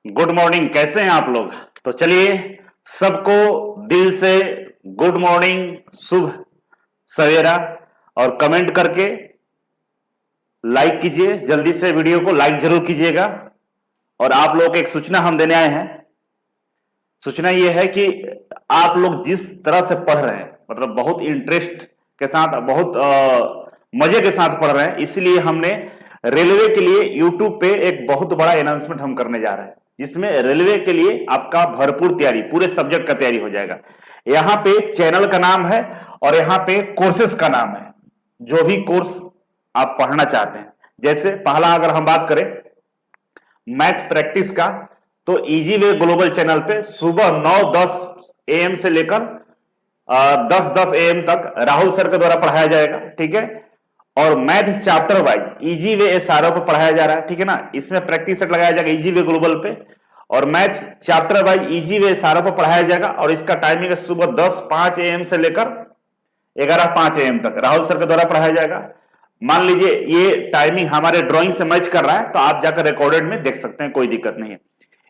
Good morning. कैसे हैं आप लोग? तो चलिए सबको दिल से गुड मॉर्निंग, शुभ सवेरा। और कमेंट करके लाइक कीजिए, जल्दी से वीडियो को लाइक जरूर कीजिएगा। और आप लोगों को एक सूचना हम देने आए हैं। सूचना यह है कि आप लोग जिस तरह से पढ़ रहे हैं, मतलब बहुत इंटरेस्ट के साथ, बहुत मजे के साथ पढ़ रहे हैं, इसलिए हमने रेलवे के लिए यूट्यूब पे एक बहुत बड़ा अनाउंसमेंट हम करने जा रहे हैं, जिसमें रेलवे के लिए आपका भरपूर तैयारी, पूरे सब्जेक्ट का तैयारी हो जाएगा। यहां पे चैनल का नाम है और यहां पे कोर्सेज का नाम है। जो भी कोर्स आप पढ़ना चाहते हैं, जैसे पहला अगर हम बात करें मैथ प्रैक्टिस का, तो इजी वे ग्लोबल चैनल पे सुबह 9:10 AM से लेकर 10:10 AM तक राहुल सर के द्वारा पढ़ाया जाएगा। ठीक है। और math chapter wise easy way SRO पे पढ़ाया जा रहा है। ठीक है ना। इसमें प्रैक्टिस सेट लगाया जाएगा इजी वे ग्लोबल पे, और math chapter wise easy way SRO पे पढ़ाया जाएगा। और इसका टाइमिंग है सुबह 10:05 AM से लेकर 11:05 AM तक राहुल सर के द्वारा पढ़ाया जाएगा। मान लीजिए ये टाइमिंग हमारे ड्राइंग से मैच कर रहा है, तो आप जाकर रिकॉर्डेड में देख सकते हैं, कोई दिक्कत नहीं है।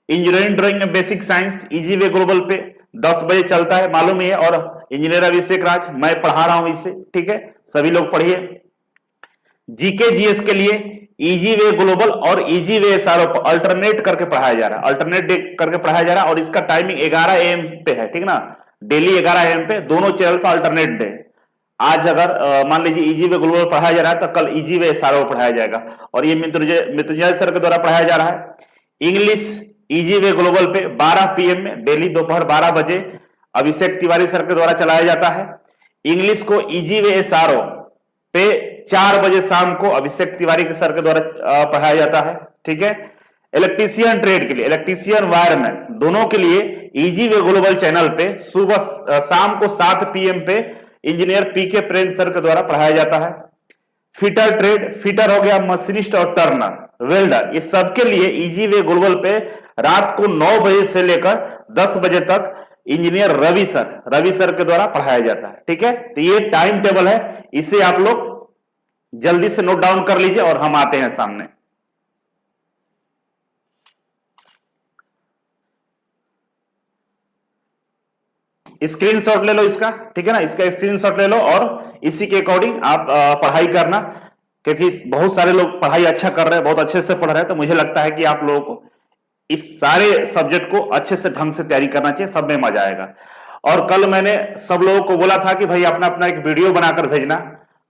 इंजीनियरिंग ड्राइंग में basic science easy way global पे 10 बजे चलता है, मालूम ही है। और इंजीनियर अभिषेक राज, मैं पढ़ा रहा हूं इसे। ठीक है, सभी लोग पढ़िए। जीके जीएस के लिए इजी वे ग्लोबल और इजी वे SRO पर अल्टरनेट करके पढ़ाया जा रहा है, अल्टरनेट करके पढ़ाया जा रहा है। और इसका टाइमिंग 11 AM पे है। ठीक ना, डेली 11 AM पे दोनों चैनल पर अल्टरनेट डे। आज अगर मान लीजिए इजी वे ग्लोबल पढ़ाया जा रहा है, तो कल इजी वे SRO पढ़ाया जाएगा। और ये मृत्युंजय सर के द्वारा पढ़ाया जा रहा है। इंग्लिश इजी वे ग्लोबल पे 12 PM में डेली दोपहर 12 बजे अभिषेक तिवारी सर के द्वारा चलाया जाता है। इंग्लिश को इजी वे SRO पे 4 बजे शाम को अभिषेक तिवारी के सर के द्वारा पढ़ाया जाता है। ठीक है। इलेक्ट्रीशियन ट्रेड के लिए, इलेक्ट्रीशियन वायरमैन, दोनों के लिए इजी वे ग्लोबल चैनल पे सुबह शाम को 7 PM पे इंजीनियर PK प्रेम सर के द्वारा पढ़ाया जाता है। फिटर ट्रेड, फिटर हो गया, मशीनिस्ट और टर्नर, वेल्डर, ये सबके लिए इजी वे ग्लोबल पे रात को 9 बजे से लेकर 10 बजे तक इंजीनियर रवि सर के द्वारा पढ़ाया जाता है। ठीक है। तो ये टाइम टेबल है, इसे आप लोग जल्दी से नोट डाउन कर लीजिए और हम आते हैं सामने। स्क्रीनशॉट ले लो इसका। ठीक है ना, इसका स्क्रीनशॉट ले लो और इसी के अकॉर्डिंग आप पढ़ाई करना, क्योंकि बहुत सारे लोग पढ़ाई अच्छा कर रहे हैं, बहुत अच्छे से पढ़ रहे हैं। तो मुझे लगता है कि आप लोगों को इस सारे सब्जेक्ट को अच्छे से ढंग से तैयारी करना चाहिए, सब में मजा आएगा। और कल मैंने सब लोगों को बोला था कि भाई अपना अपना एक वीडियो बनाकर भेजना,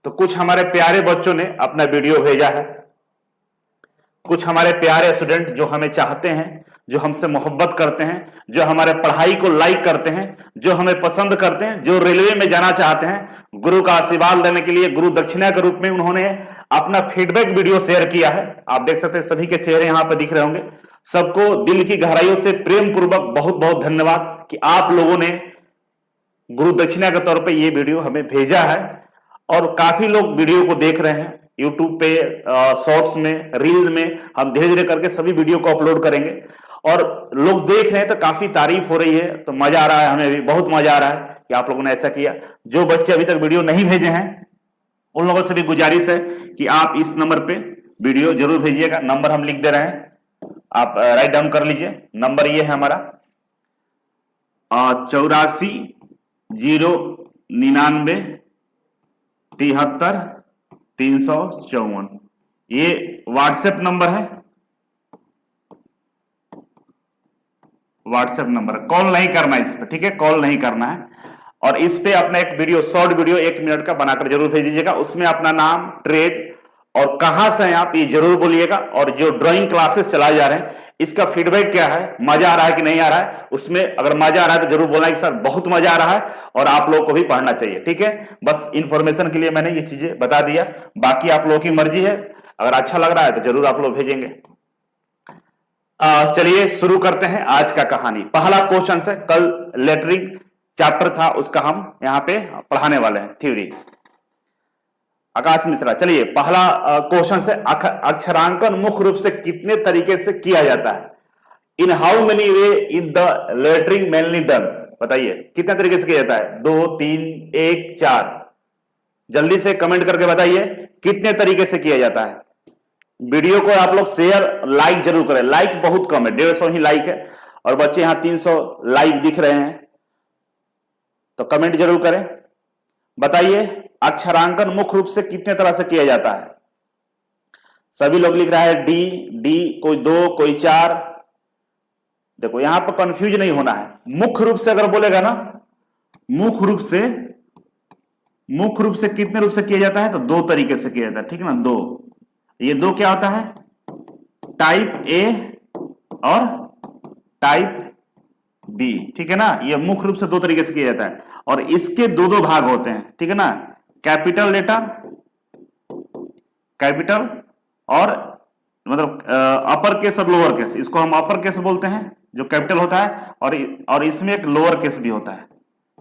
तो कुछ हमारे प्यारे बच्चों ने अपना वीडियो भेजा है। कुछ हमारे प्यारे स्टूडेंट जो हमें चाहते हैं, जो हमसे मोहब्बत करते हैं, जो हमारे पढ़ाई को लाइक करते हैं, जो हमें पसंद करते हैं, जो रेलवे में जाना चाहते हैं, गुरु का आशीर्वाद लेने के लिए गुरु दक्षिणा के रूप में उन्होंने अपना फीडबैक वीडियो शेयर किया है। आप देख सकते हैं, सभी के चेहरे यहां पर दिख रहे होंगे। सबको दिल की गहराइयों से प्रेम पूर्वक बहुत बहुत धन्यवाद कि आप लोगों ने गुरु दक्षिणा के तौर पर यह वीडियो हमें भेजा है। और काफी लोग वीडियो को देख रहे हैं यूट्यूब पे, शॉर्ट्स में, रील में। हम धीरे धीरे करके सभी वीडियो को अपलोड करेंगे और लोग देख रहे हैं, तो काफी तारीफ हो रही है, तो मजा आ रहा है, हमें भी बहुत मजा आ रहा है कि आप लोगों ने ऐसा किया। जो बच्चे अभी तक वीडियो नहीं भेजे हैं, उन लोगों से भी गुजारिश है कि आप इस नंबर पे वीडियो जरूर भेजिएगा। नंबर हम लिख दे रहे हैं, आप राइट डाउन कर लीजिए। नंबर ये है हमारा 84 099 73 354। ये व्हाट्सएप नंबर है, व्हाट्सएप नंबर। कॉल नहीं करना है इस पे। ठीक है, कॉल नहीं करना है। और इस पे अपना एक वीडियो, शॉर्ट वीडियो 1 मिनट का बनाकर जरूर भेज दीजिएगा। उसमें अपना नाम, ट्रेड और कहां से हैं आप, ये जरूर बोलिएगा। और जो ड्राइंग क्लासेस चलाए जा रहे हैं, इसका फीडबैक क्या है, मजा आ रहा है कि नहीं आ रहा है। उसमें अगर मजा आ रहा है तो जरूर बोलना है कि सर बहुत मजा आ रहा है और आप लोगों को भी पढ़ना चाहिए। ठीक है, बस इंफॉर्मेशन के लिए मैंने ये चीजें बता दिया। बाकी आप लोगों की मर्जी है, अगर अच्छा लग रहा है तो जरूर आप लोग भेजेंगे। चलिए शुरू करते हैं आज का कहानी। पहला क्वेश्चन है, कल लेटरिंग चैप्टर था, उसका हम यहां पे पढ़ाने वाले हैं, थ्योरी। आकाश मिश्रा। चलिए पहला क्वेश्चन से, अक्षरांकन मुख्य रूप से कितने तरीके से किया जाता है? In how many way in the lettering mainly done? बताइए कितने तरीके से किया जाता है? 2, 3, 1, 4। जल्दी से कमेंट करके बताइए कितने तरीके से किया जाता है। वीडियो को आप लोग शेयर लाइक जरूर करें। लाइक बहुत कम है, 150 ही लाइक है, और बच्चे यहां 300 लाइव दिख रहे हैं, तो कमेंट जरूर करें। बताइए अक्षरांकन मुख्य रूप से कितने तरह से किया जाता है? सभी लोग लिख रहा है डी डी, कोई 2 कोई 4। देखो यहां पर कंफ्यूज नहीं होना है। मुख्य रूप से अगर बोलेगा ना, मुख्य रूप से कितने रूप से किया जाता है, तो 2 तरीके से किया जाता है, ठीक है ना। 2, ये 2 क्या होता है? टाइप ए और टाइप बी, ठीक है ना। ये मुख्य रूप से 2 तरीके से किया जाता है, और इसके 2 भाग होते हैं, ठीक है ना। कैपिटल लेटर, कैपिटल, और मतलब अपर केस और लोअर केस। इसको हम अपर केस बोलते हैं जो कैपिटल होता है, और इसमें एक लोअर केस भी होता है,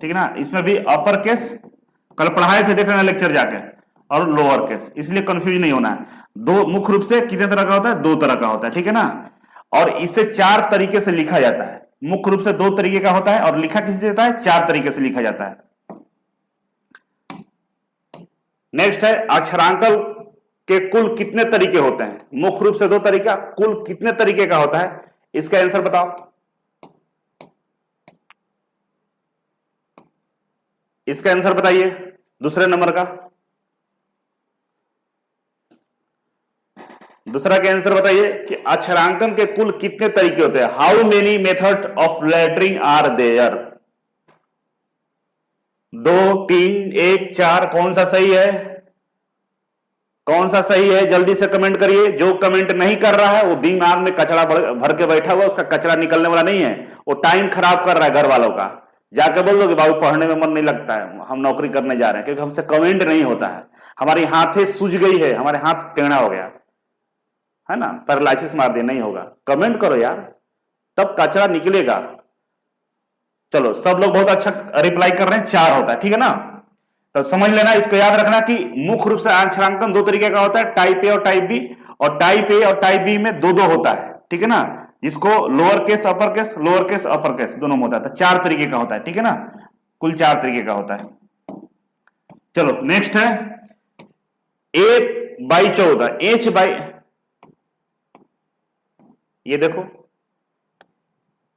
ठीक है ना। इसमें भी अपर केस कल पढ़ाए थे, देख लेना लेक्चर जाके, और लोअर केस, इसलिए कंफ्यूज नहीं होना है। 2 मुख्य रूप से कितने तरह का होता है? 2 तरह का होता है, ठीक है ना। और इसे 4 तरीके से लिखा जाता है। मुख्य रूप से 2 तरीके का होता है, और लिखा किससे जाता है? 4 तरीके से लिखा जाता है। नेक्स्ट है अक्षरांकन के कुल कितने तरीके होते हैं? मुख्य रूप से 2 तरीका, कुल कितने तरीके का होता है? इसका आंसर बताओ। इसका आंसर बताइए दूसरे नंबर का। दूसरा का आंसर बताइए कि अक्षरांकन के कुल कितने तरीके होते हैं? How many method of lettering are there? 2, 3, 1, 4, कौन सा सही है? कौन सा सही है? जल्दी से कमेंट करिए। जो कमेंट नहीं कर रहा है वो बीमार में कचरा भर के बैठा हुआ, उसका कचरा निकलने वाला नहीं है, वो टाइम खराब कर रहा है घर वालों का। जाके बोल दो कि बाबू पढ़ने में मन नहीं लगता है, हम नौकरी करने जा रहे हैं, क्योंकि हमसे कमेंट नहीं होता है। हमारी हाथें सूज गई है, हमारे हाथ टेढ़ा हो गया है ना, पैरालिसिस मार दिया, नहीं होगा। कमेंट करो यार, तब कचरा निकलेगा। चलो सब लोग बहुत अच्छा रिप्लाई कर रहे हैं, 4 होता है, ठीक है ना। तो समझ लेना, इसको याद रखना कि मुख्य रूप से अक्षरांकन 2 तरीके का होता है, टाइप ए और टाइप बी, और टाइप ए और टाइप बी में 2 होता है, ठीक है ना। जिसको lower case upper case, lower case upper case दोनों में होता है, तो 4 तरीके का होता है, ठीक है ना। कुल 4 तरीके का होता है। चलो नेक्स्ट है A/14, एच बाई, ये देखो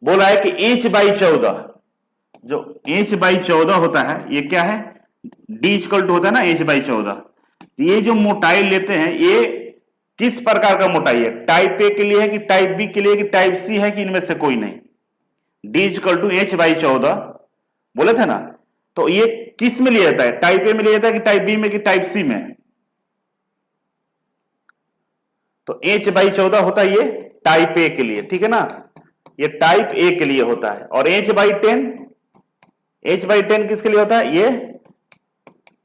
बोला है कि H/14, जो H/14 होता है ये क्या है? D इक्वल टू होता है ना H/14। ये जो मोटाई लेते हैं ये किस प्रकार का मोटाई है? टाइप ए के लिए है कि टाइप बी के लिए कि टाइप सी है कि इनमें से कोई नहीं? D इक्वल टू H/14 बोले थे ना, तो ये किस में लिया जाता है? टाइप ए में लिया जाता है कि टाइप बी में कि टाइप सी में? तो H/14 होता है ये टाइप ए के लिए, ठीक है ना। ये टाइप ए के लिए होता है। और H/10, H/10 किसके लिए होता है? ये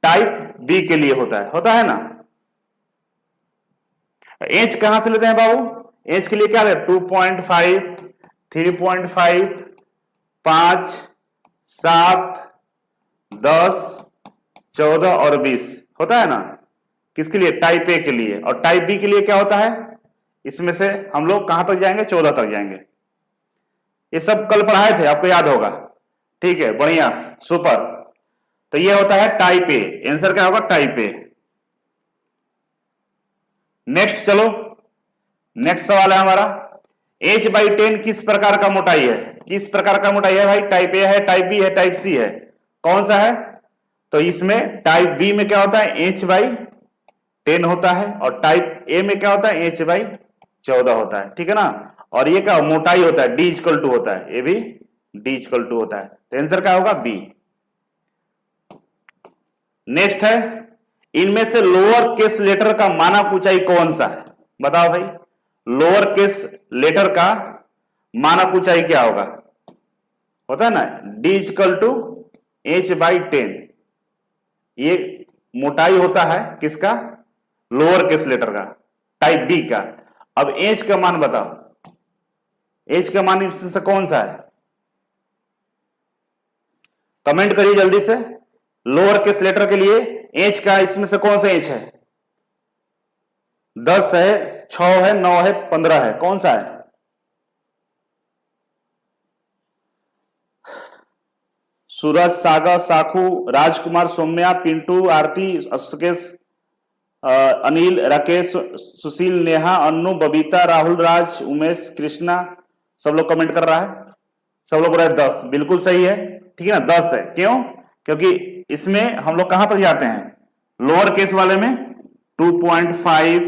टाइप बी के लिए होता है ना। एच कहां से लेते हैं बाबू? एच के लिए क्या है? 2.5, 3.5, 5, 7, 10, 14 और 20 होता है ना। किसके लिए? टाइप ए के लिए। और टाइप बी के लिए क्या होता है? इसमें से हम लोग कहां तक जाएंगे? 14 तक जाएंगे। ये सब कल पढ़ाए थे, आपको याद होगा, ठीक है, बढ़िया, सुपर। तो ये होता है टाइप ए। आंसर क्या होगा? Type A. नेक्स्ट चलो, नेक्स्ट सवाल है हमारा, H/10 किस प्रकार का मोटाई है? किस प्रकार का मोटाई है भाई? टाइप ए है, टाइप बी है, टाइप सी है, कौन सा है? तो इसमें टाइप बी में क्या होता है? H/10 होता है, और टाइप ए में क्या होता है? H/14 होता है, ठीक है ना। और ये क्या मोटाई होता है? D इक्वल टू होता है, ये भी D इक्वल टू होता है। तो आंसर क्या होगा? बी। नेक्स्ट है, इनमें से लोअर केस लेटर का मानक ऊंचाई कौन सा है? बताओ भाई, लोअर केस लेटर का मानक ऊंचाई क्या होगा? होता है ना D इक्वल टू H/10। ये मोटाई होता है किसका? लोअर केस लेटर का, टाइप बी का। अब एच का मान बताओ, एच का मान इसमें से कौन सा है? कमेंट करिए जल्दी से। लोअर केस लेटर के लिए एच का इसमें से कौन सा एच है? 10 है, 6 है, 9 है, 15 है, कौन सा है? सूरज, सागर, साखू, राजकुमार, सौम्या, पिंटू, आरती, सुकेश, अनिल, राकेश, सुशील, नेहा, अन्नू, बबीता, राहुल, राज, उमेश, कृष्णा, सब लोग कमेंट कर रहा है। सब लोग बोल रहे हैं 10, बिल्कुल सही है, ठीक है ना, 10 है। क्यों? क्योंकि इसमें हम लोग कहां तक जाते हैं, लोअर केस वाले में 2.5,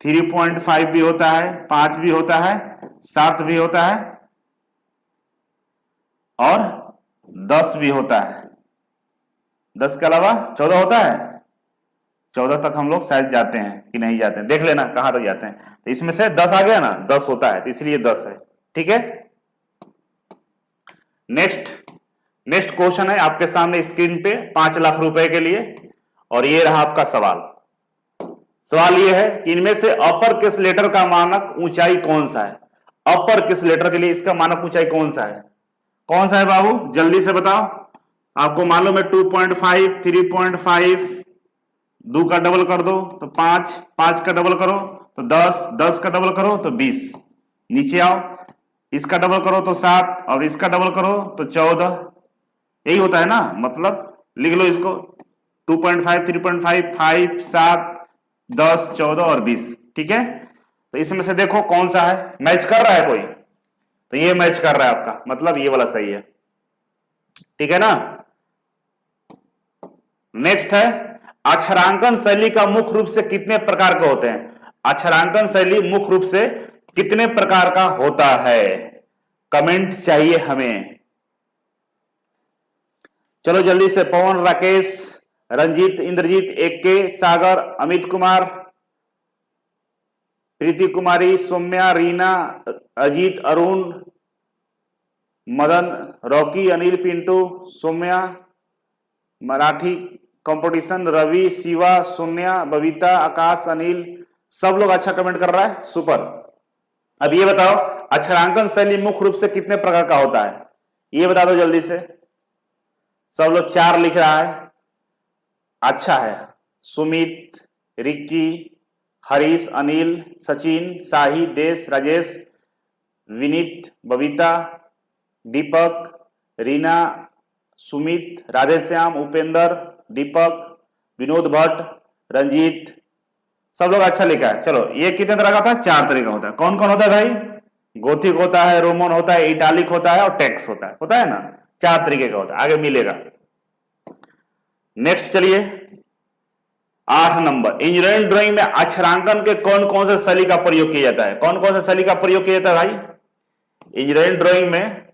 3.5 भी होता है, 5 भी होता है, 7 भी होता है और 10 भी होता है। 10 के अलावा 14 होता है। 14 तक हम लोग शायद जाते हैं कि नहीं जाते हैं, देख लेना कहां तक जाते हैं। तो इसमें से 10 आ गया ना, 10 होता है, तो इसलिए 10 है, ठीक है। नेक्स्ट क्वेश्चन है आपके सामने स्क्रीन पे 5 लाख रुपए के लिए, और ये रहा आपका सवाल। सवाल ये है कि इनमें से अपर केस लेटर का मानक ऊंचाई कौन सा है। अपर केस लेटर के लिए इसका मानक ऊंचाई कौन सा है? कौन सा है बाबू, जल्दी से बताओ। आपको मालूम है 2.5, 3.5, 2 का डबल कर दो तो 5, 5 का डबल करो तो 10, 10 का डबल करो तो 20। नीचे आओ, इसका डबल करो तो 7 और इसका डबल करो तो 14। यही होता है ना, मतलब लिख लो इसको 2.5, 3.5, 5, 7, 10, 14 और 20, ठीक है। तो इसमें से देखो कौन सा है, मैच कर रहा है कोई, तो ये मैच कर रहा है आपका, मतलब ये वाला सही है, ठीक है ना। नेक्स्ट है अक्षरांकन शैली का मुख्य रूप से कितने प्रकार के होते हैं। अक्षरांकन शैली मुख्य रूप से कितने प्रकार का होता है, कमेंट चाहिए हमें। चलो जल्दी से, पवन, राकेश, रंजीत, इंद्रजीत, AK, सागर, अमित कुमार, प्रीति कुमारी, सौम्या, रीना, अजीत, अरुण, मदन, रॉकी, अनिल, पिंटू, सौम्या, मराठी कंपटीशन, रवि, शिवा, सोनिया, बबीता, आकाश, अनिल, सब लोग अच्छा कमेंट कर रहा है, सुपर। अब ये बताओ अक्षरांकन शैली मुख्य रूप से कितने प्रकार का होता है, ये बता दो जल्दी से। सब लोग 4 लिख रहा है, अच्छा है। सुमित, रिक्की, हरीश, अनिल, सचिन, साही, देश, राजेश, विनीत, बबीता, दीपक, रीना, सुमित, राधेश्याम, उपेंद्र, दीपक, विनोद भट्ट, रंजीत, सब लोग अच्छा लिखा है। चलो ये कितने तरह का था, 4 तरह का होता है। कौन कौन होता है भाई, गोथिक होता है, रोमन होता है, इटालिक होता है और टेक्स्ट होता है ना, 4 तरीके का होता है, आगे मिलेगा। नेक्स्ट चलिए 8 नंबर, इंजीनियरिंग ड्राइंग में अक्षरांकन के कौन कौन से शैली का प्रयोग किया जाता है। कौन कौन से शैली का प्रयोग किया जाता है भाई, इंजीनियरिंग ड्राइंग में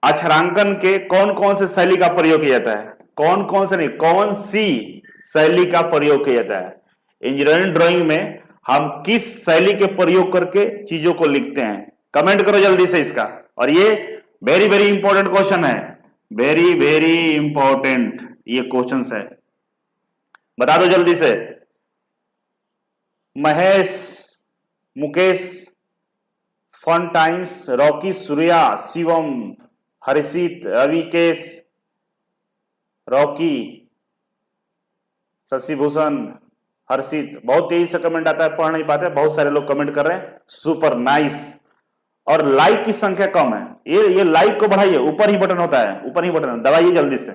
अक्षरांकन के कौन कौन से शैली का प्रयोग किया जाता है। कौन कौन से नहीं, कौन सी शैली का प्रयोग किया जाता है। इंजीनियरिंग ड्राइंग में हम किस शैली के प्रयोग करके चीजों को लिखते हैं, कमेंट करो जल्दी से इसका। और ये वेरी वेरी इंपॉर्टेंट क्वेश्चन है, वेरी वेरी इंपॉर्टेंट ये क्वेश्चन है, बता दो जल्दी से। Mahesh, Mukesh, fun times, Rocky, Surya, Shivam, Harshit, Ravikesh, Rocky, Shashibhushan, Harshit, बहुत तेजी से कमेंट आता है, पढ़ नहीं पाते, बहुत सारे लोग कमेंट कर रहे हैं, सुपर नाइस। और लाइक की संख्या कम है, ये लाइक को बढ़ाइए, ऊपर ही बटन होता है, ऊपर ही बटन दबाइए जल्दी से।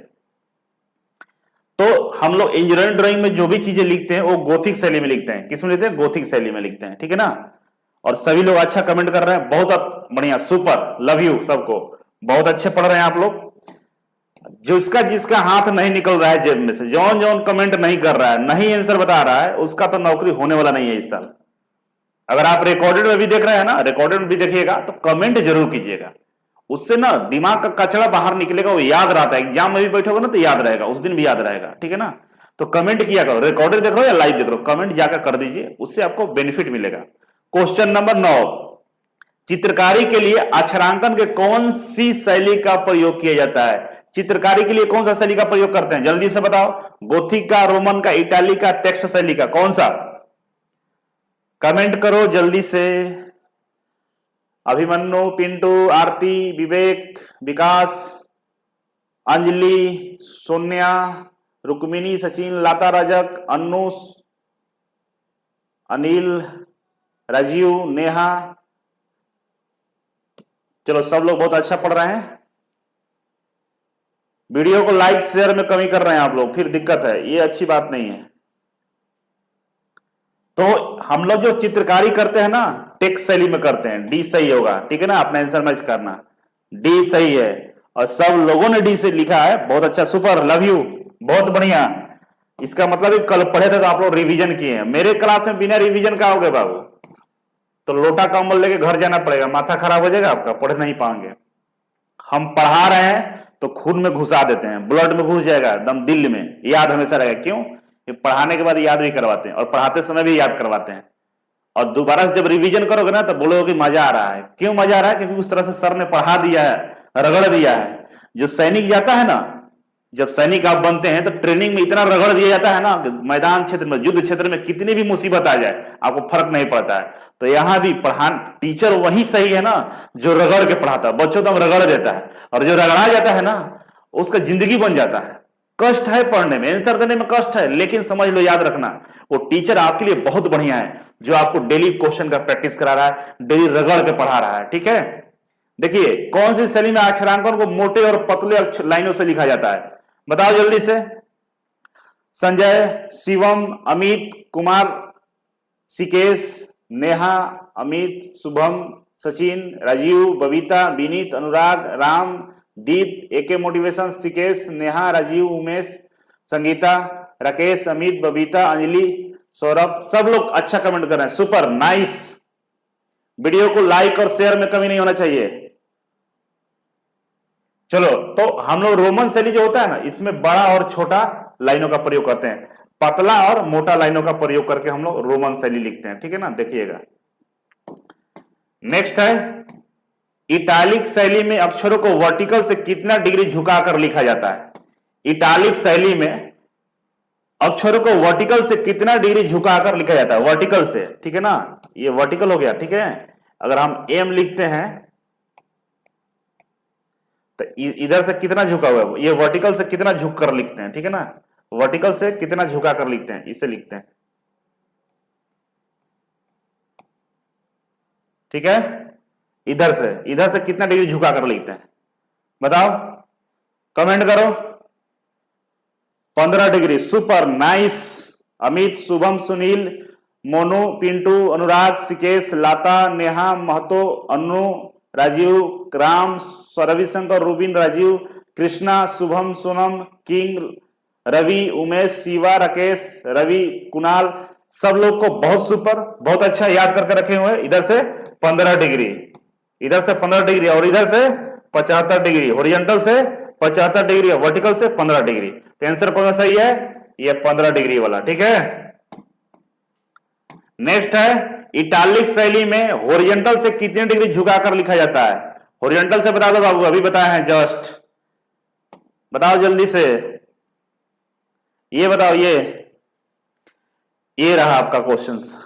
तो हम लोग इंजीनियरिंग ड्राइंग में जो भी चीजें लिखते हैं वो गोथिक शैली में लिखते हैं। किसमें लिखते हैं, गोथिक शैली में लिखते हैं, ठीक है ना। और सभी लोग अच्छा कमेंट कर रहे हैं, बहुत बढ़िया, सुपर, लव यू सबको, बहुत अच्छे पढ़ रहे हैं आप लोग। जिसका हाथ नहीं निकल रहा है जेब में से, जौन जौन कमेंट नहीं कर रहा है, नहीं आंसर बता रहा है, उसका तो नौकरी होने वाला नहीं है इस साल। अगर आप रिकॉर्डेड में भी देख रहे हैं ना, रिकॉर्डेड में भी देखिएगा तो कमेंट जरूर कीजिएगा, उससे ना दिमाग का कचरा बाहर निकलेगा, वो याद रहता है। एग्जाम में भी बैठोगे ना तो याद रहेगा, उस दिन भी याद रहेगा, ठीक है ना। तो कमेंट किया करो, रिकॉर्डेड देख रहे हो या लाइव देख रहे हो, कमेंट जाकर कर दीजिए, उससे आपको बेनिफिट मिलेगा। क्वेश्चन नंबर 9, चित्रकारी के लिए अक्षरांकन के कौन सी शैली का प्रयोग किया जाता है। चित्रकारी के लिए कौन सा शैली का प्रयोग करते हैं, जल्दी से बताओ। गोथिक का, रोमन का, इटालिक का, टेक्स्ट शैली का, कौन सा, कमेंट करो जल्दी से। अभिमन्यु, पिंटू, आरती, विवेक, विकास, अंजलि, सोनिया, रुक्मिनी, सचिन, लता, रजक, अन्नू, अनिल, राजीव, नेहा, चलो सब लोग बहुत अच्छा पढ़ रहे हैं। वीडियो को लाइक शेयर में कमी कर रहे हैं आप लोग, फिर दिक्कत है, ये अच्छी बात नहीं है। तो हम लोग जो चित्रकारी करते हैं ना, टेक्स्ट शैली में करते हैं, डी सही होगा, ठीक है ना, अपना आंसर मैच करना, डी सही है। और सब लोगों ने डी से लिखा है, बहुत अच्छा, सुपर, लव यू, बहुत बढ़िया। इसका मतलब कल पढ़े थे तो आप लोग रिवीजन किए हैं। मेरे क्लास में बिना रिवीजन का हो गए बाबू, तो लोटा कंबल लेके घर जाना पड़ेगा, माथा खराब हो जाएगा आपका, पढ़ नहीं पाएंगे। हम पढ़ा रहे हैं तो खून में घुसा देते हैं, ब्लड में घुस जाएगा, एकदम दिल में, याद हमेशा रहेगा। क्यों? ये पढ़ाने के बाद याद भी करवाते हैं और पढ़ाते समय भी याद करवाते हैं। और दोबारा से जब रिवीजन करोगे ना तो बोलोगे कि मजा आ रहा है। क्यों मजा आ रहा है? क्योंकि उस तरह से सर ने पढ़ा दिया है, रगड़ दिया है। जो सैनिक जाता है ना, जब सैनिक आप बनते हैं तो ट्रेनिंग में इतना रगड़ दिया जाता है ना, मैदान क्षेत्र में, युद्ध क्षेत्र में कितनी भी मुसीबत आ जाए आपको फर्क नहीं पड़ता है। तो यहां भी टीचर वही सही है ना जो रगड़ के पढ़ाता है, बच्चों को रगड़ देता है, और जो रगड़ा जाता है ना उसका जिंदगी बन जाता है। कष्ट है पढ़ने में, आंसर देने में कष्ट है, लेकिन समझ लो, याद रखना, वो टीचर आपके लिए बहुत बढ़िया है जो आपको डेली क्वेश्चन का प्रैक्टिस करा रहा है, डेली रगड़ के पढ़ा रहा है। ठीक है, देखिए कौन सी शैली में अक्षरांकन को मोटे और पतले लाइनों से लिखा जाता है, बताओ जल्दी से। संजय, शिवम, अमित, कुमार, सिकेश, नेहा, अमित, शुभम, सचिन, राजीव, बबीता, विनीत, अनुराग, राम, दीप, एके मोटिवेशन, सिकेश, नेहा, राजीव, उमेश, संगीता, राकेश, अमित, बबीता, अंजलि, सौरभ, सब लोग अच्छा कमेंट कर रहे हैं, सुपर, नाइस। वीडियो को लाइक और शेयर में कमी नहीं होना चाहिए। चलो, तो हम लोग रोमन शैली जो होता है ना, इसमें बड़ा और छोटा लाइनों का प्रयोग करते हैं, पतला और मोटा लाइनों का प्रयोग करके हम लोग रोमन शैली लिखते हैं। ठीक है ना, देखिएगा। नेक्स्ट है, इटालिक शैली में अक्षरों को वर्टिकल से कितना डिग्री झुकाकर लिखा जाता है? इटालिक शैली में अक्षरों को वर्टिकल से कितना डिग्री झुकाकर लिखा जाता है? वर्टिकल से, ठीक है ना, ये वर्टिकल हो गया। ठीक है, अगर हम एम लिखते हैं तो इधर से कितना झुका हुआ है, ये वर्टिकल से कितना झुक कर लिखते हैं। ठीक है ना, वर्टिकल से कितना झुका कर लिखते हैं, इसे लिखते हैं। ठीक है, इधर से कितना डिग्री झुका कर लिखते हैं, बताओ, कमेंट करो। 15 degree, super, nice. Amit, Shubham, Sunil, Monu, Pintu, Anurag, Sikesh, Lata, Neha, Mahato, Anu, Rajeev, Ram, Ravishankar, Rubin, Rajeev, Krishna, Shubham, Sonam, King, Ravi, Umesh, Shiva, Rakesh, Ravi, Kunal, सब लोग को बहुत सुपर, बहुत अच्छा याद करके रखे हुए। इधर से 15 डिग्री, इधर से 15 डिग्री, और इधर से 75 डिग्री, हॉरिजॉन्टल से 75 डिग्री, वर्टिकल से 15 डिग्री। आंसर कौन सा सही है? ये 15 डिग्री वाला। ठीक है, नेक्स्ट है, इटालिक शैली में हॉरिजॉन्टल से कितने डिग्री झुकाकर लिखा जाता है? हॉरिजॉन्टल से बता दो बाबू, अभी बताया है जस्ट, बताओ जल्दी से, ये बताओ। ये रहा आपका क्वेश्चंस।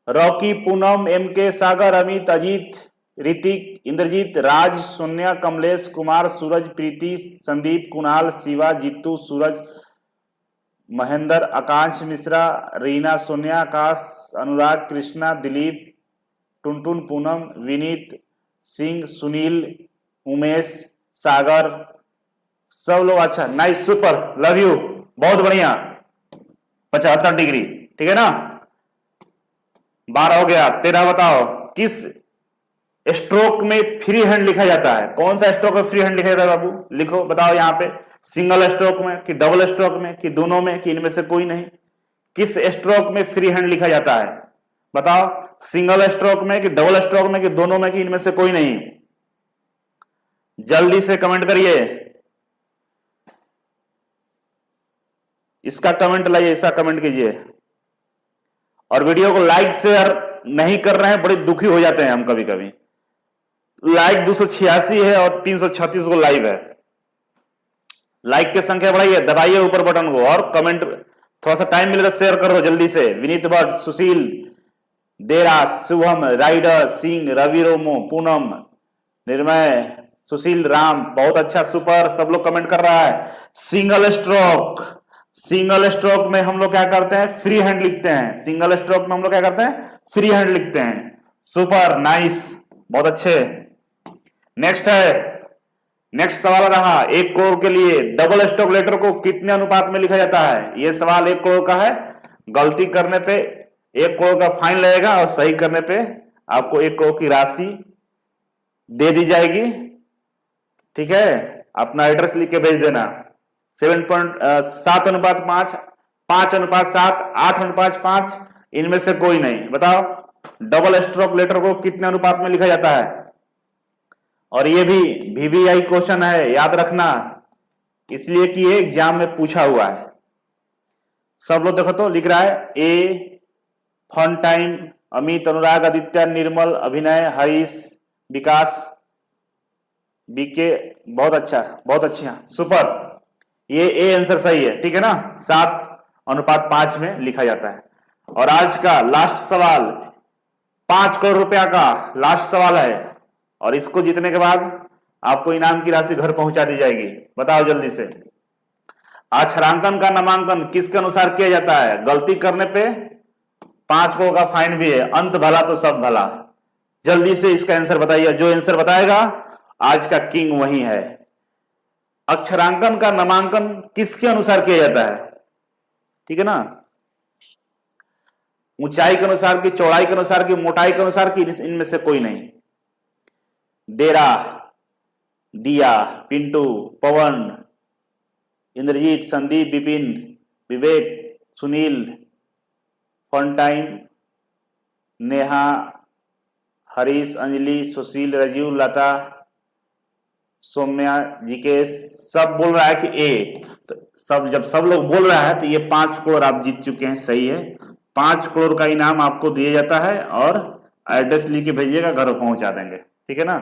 रॉकी, पूनम, एम के, सागर, अमित, अजीत, ऋतिक, इंद्रजीत, राज, सोनिया, कमलेश, कुमार, सूरज, प्रीति, संदीप, कुणाल, शिवा, जीतू, सूरज, महेंद्र, आकांक्ष मिश्रा, रीना, सोनिया, आकाश, अनुराग, कृष्णा, दिलीप, टुनटुन, पूनम, विनीत, सिंह, सुनील, उमेश, सागर, सब लोग अच्छा, नाइस, सुपर, लव यू, बहुत बढ़िया। 75 डिग्री, ठीक है ना। 12 हो गया, 13 बताओ, किस स्ट्रोक में फ्री हैंड लिखा जाता है? कौन सा स्ट्रोक में फ्री हैंड लिखा जाता है बाबू, लिखो, बताओ। यहाँ पे सिंगल स्ट्रोक में, कि डबल स्ट्रोक में, कि दोनों में, कि इनमें से कोई नहीं? किस स्ट्रोक में फ्री हैंड लिखा जाता है, बताओ। सिंगल स्ट्रोक में, कि डबल स्ट्रोक में, कि दोनों में, कि इनमें से कोई नहीं? जल्दी से कमेंट करिए, इसका कमेंट लाइए, इसका कमेंट कीजिए। और वीडियो को लाइक शेयर नहीं कर रहे हैं, बड़े दुखी हो जाते हैं हम कभी कभी। लाइक 286 है और 336 को लाइव है। लाइक की संख्या बढ़ाइए, दबाइए ऊपर बटन को, और कमेंट थोड़ा सा टाइम मिले तो शेयर करो जल्दी से। विनीत भट्ट, सुशील, देरा, शुभम, राइडर, सिंह, रवि, रोमो, पूनम, निर्मय, सुशील, राम, बहुत अच्छा, सुपर, सब लोग कमेंट कर रहा है। सिंगल स्ट्रोक, सिंगल स्ट्रोक में हम लोग क्या करते हैं? फ्री हैंड लिखते हैं। सिंगल स्ट्रोक में हम लोग क्या करते हैं? फ्री हैंड लिखते हैं। सुपर, नाइस, बहुत अच्छे। नेक्स्ट है, नेक्स्ट सवाल रहा, 1 करोड़ के लिए डबल स्टॉक लेटर को कितने अनुपात में लिखा जाता है? यह सवाल 1 करोड़ का है। गलती करने पे 1 करोड़ का फाइन लगेगा और सही करने पे आपको 1 करोड़ की राशि दे दी जाएगी। ठीक है, अपना एड्रेस लिख के भेज देना। 7.5, 5:7, 8:5, इनमें से कोई नहीं। बताओ डबल स्ट्रोक लेटर को कितने अनुपात में लिखा जाता है? और ये भी VVI क्वेश्चन है, याद रखना, इसलिए कि ये एग्जाम में पूछा हुआ है। सब लोग देखो तो लिख रहा है ए फन टाइम, अमित, अनुराग, आदित्य, निर्मल, अभिनय, हरीश, विकास, बीके, बहुत अच्छा, बहुत अच्छा, सुपर। ये ए आंसर सही है, ठीक है ना। 7:5 में लिखा जाता है। और आज का लास्ट सवाल 5 करोड़ रुपया का लास्ट सवाल है, और इसको जीतने के बाद आपको इनाम की राशि घर पहुंचा दी जाएगी। बताओ जल्दी से, अक्षरांकन का नामांकन किसके अनुसार किया जाता है? गलती करने पे 5 करोड़ का फाइन भी है। अंत भला तो सब भला। जल्दी से इसका आंसर बताइए। जो आंसर बताएगा आज का किंग वही है। अक्षरांकन का नामांकन किसके अनुसार किया जाता है? ठीक है ना, ऊंचाई के अनुसार की, चौड़ाई के अनुसार की, मोटाई के अनुसार की, इनमें से कोई नहीं। देरा, दिया, पिंटू, पवन, इंद्रजीत, संदीप, विपिन, विवेक, सुनील, फन टाइम, नेहा, हरीश, अंजलि, सुशील, राजीव, लता, सौम्या, जिकेश, सब बोल रहा है कि ए। तो जब सब लोग बोल रहा है तो ये 5 करोड़ आप जीत चुके हैं। सही है, 5 करोड़ का इनाम आपको दिया जाता है और एड्रेस लिख के भेजिएगा, घर पहुंचा देंगे। ठीक है ना।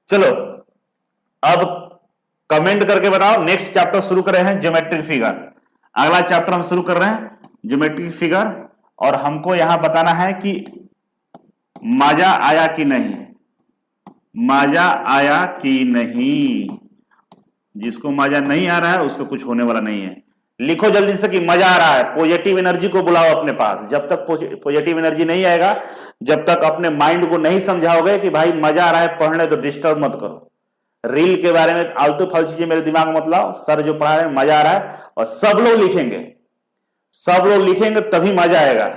चलो अब कमेंट करके बताओ। नेक्स्ट चैप्टर शुरू कर रहे हैं, ज्योमेट्रिक फिगर। अगला चैप्टर हम शुरू कर रहे हैं ज्योमेट्रिक फिगर, और हमको यहां बताना है कि मजा आया कि नहीं, मजा आया कि नहीं। जिसको मजा नहीं आ रहा है उसको कुछ होने वाला नहीं है। लिखो जल्दी से कि मजा आ रहा है। पॉजिटिव एनर्जी को बुलाओ अपने पास। जब तक पॉजिटिव एनर्जी नहीं आएगा, जब तक अपने माइंड को नहीं समझाओगे कि भाई मजा आ रहा है पढ़ने, तो डिस्टर्ब मत करो। रील के बारे में आलतू फालतू चीजें मेरे दिमाग में मत लाओ। सर जो पढ़ा रहे हैं मजा आ रहा है, और सब लोग लिखेंगे, सब लोग लिखेंगे तभी मजा आएगा।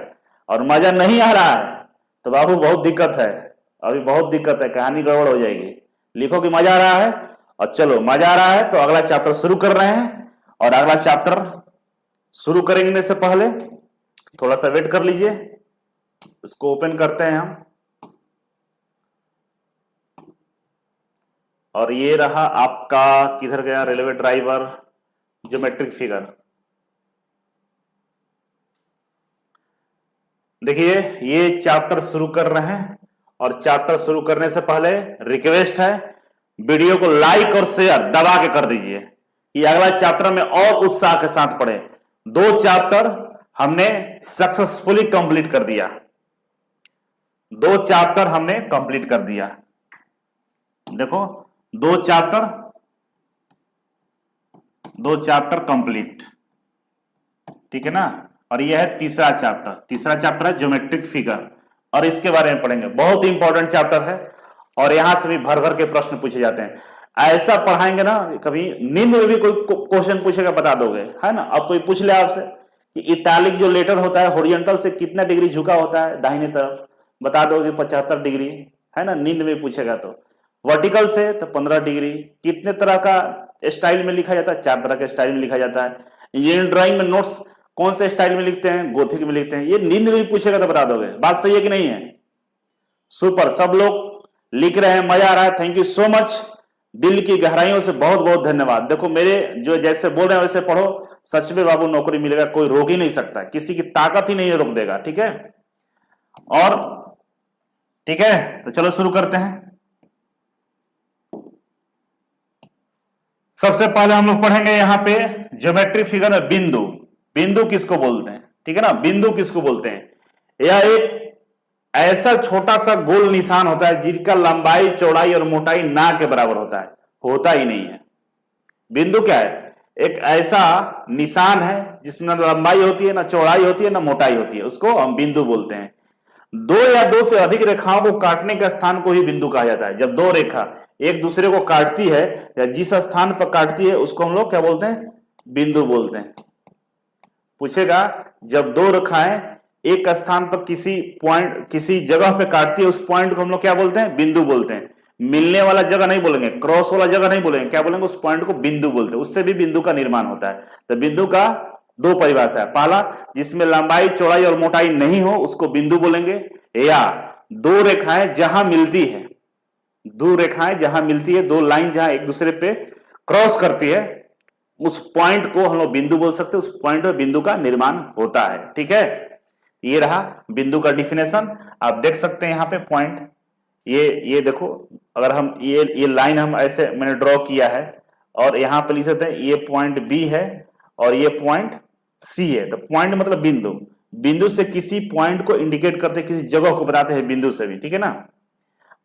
और मजा नहीं आ रहा है तो बाबू बहुत दिक्कत है, अभी बहुत दिक्कत है, कहानी गड़बड़ हो जाएगी। लिखो कि मजा आ रहा है। और चलो मजा आ रहा है तो अगला चैप्टर शुरू कर रहे हैं। और अगला चैप्टर शुरू करेंगे से पहले थोड़ा सा वेट कर लीजिए, इसको ओपन करते हैं हम। और ये रहा आपका, किधर गया, रेलवे ड्राइवर, ज्योमेट्रिक फिगर। देखिए ये चैप्टर शुरू कर रहे हैं, और चैप्टर शुरू करने से पहले रिक्वेस्ट है, वीडियो को लाइक और शेयर दबा के कर दीजिए कि अगला चैप्टर में और उत्साह के साथ पढ़े। 2 चैप्टर हमने सक्सेसफुली कंप्लीट कर दिया, 2 चैप्टर हमने कंप्लीट कर दिया। देखो 2 चैप्टर कंप्लीट, ठीक है ना। और यह है तीसरा चैप्टर है ज्योमेट्रिक फिगर, और इसके बारे में पढ़ेंगे। बहुत इंपॉर्टेंट चैप्टर है, और यहां से भी भर भर के प्रश्न पूछे जाते हैं। ऐसा पढ़ाएंगे ना, कभी नींद में भी कोई क्वेश्चन पूछेगा बता दोगे, है ना। अब कोई पूछ ले आपसे कि इटैलिक जो लेटर होता है हॉरिजॉन्टल से कितना डिग्री झुका होता है दाहिने तरफ, बता दोगे 75 डिग्री, है ना। नींद में पूछेगा तो वर्टिकल से तो 15 डिग्री। कितने तरह का स्टाइल में लिखा जाता है? 4 तरह के स्टाइल में लिखा जाता है। इंजीनियरिंग ड्राइंग में नोट्स कौन से स्टाइल में लिखते हैं? गोथिक में लिखते हैं। ये नींद में भी पूछेगा तो बता दोगे। बात सही है कि नहीं है? सुपर, सब लोग लिख रहे हैं, मजा आ रहा है। थैंक यू सो मच, दिल की गहराइयों से बहुत बहुत धन्यवाद। देखो मेरे जो जैसे बोल रहे हैं वैसे पढ़ो, सच में बाबू नौकरी मिलेगा, कोई रोक ही नहीं सकता, किसी की ताकत ही नहीं रोक देगा। ठीक है, और ठीक है तो चलो शुरू करते हैं। सबसे पहले हम लोग पढ़ेंगे यहां पे ज्योमेट्रिक फिगर में बिंदु। बिंदु किसको बोलते हैं? ठीक है ना, बिंदु किसको बोलते हैं? यह एक ऐसा छोटा सा गोल निशान होता है जिसका लंबाई, चौड़ाई और मोटाई ना के बराबर होता ही नहीं है। बिंदु क्या है? एक ऐसा निशान है जिसमें ना लंबाई होती है, ना चौड़ाई होती है, ना मोटाई होती है, उसको हम बिंदु बोलते हैं। दो या दो से अधिक रेखाओं को काटने के स्थान को ही बिंदु कहा जाता है। जब दो रेखा एक दूसरे को काटती है या जिस स्थान पर काटती है उसको हम लोग क्या बोलते हैं? बिंदु बोलते हैं। पूछेगा जब दो रेखाएं एक स्थान पर किसी जगह पे काटती है उस पॉइंट को हम लोग क्या बोलते हैं? बिंदु बोलते हैं। मिलने वाला जगह नहीं बोलेंगे, क्रॉस वाला जगह नहीं बोलेंगे, क्या बोलेंगे? उस पॉइंट को बिंदु बोलते हैं। उससे भी बिंदु का निर्माण होता है। तो बिंदु का दो परिभाषा है। पहला, जिसमें लंबाई चौड़ाई और मोटाई नहीं हो उसको बिंदु बोलेंगे, या दो रेखाएं जहां मिलती है, दो रेखाएं जहां मिलती है, दो लाइन जहां एक दूसरे पे क्रॉस करती है उस पॉइंट को हम लोग बिंदु बोल सकते हैं। उस पॉइंट पे बिंदु का निर्माण होता है। ठीक है, ये रहा बिंदु का डिफिनेशन। आप देख सकते हैं यहां पे पॉइंट, ये देखो, अगर हम ये लाइन हम ऐसे मैंने ड्रॉ किया है और यहां पे लिख सकते हैं ये पॉइंट बी है और ये पॉइंट सी है। तो पॉइंट मतलब बिंदु, बिंदु से किसी पॉइंट को इंडिकेट करते हैं, किसी जगह को बताते हैं बिंदु से भी। ठीक है ना।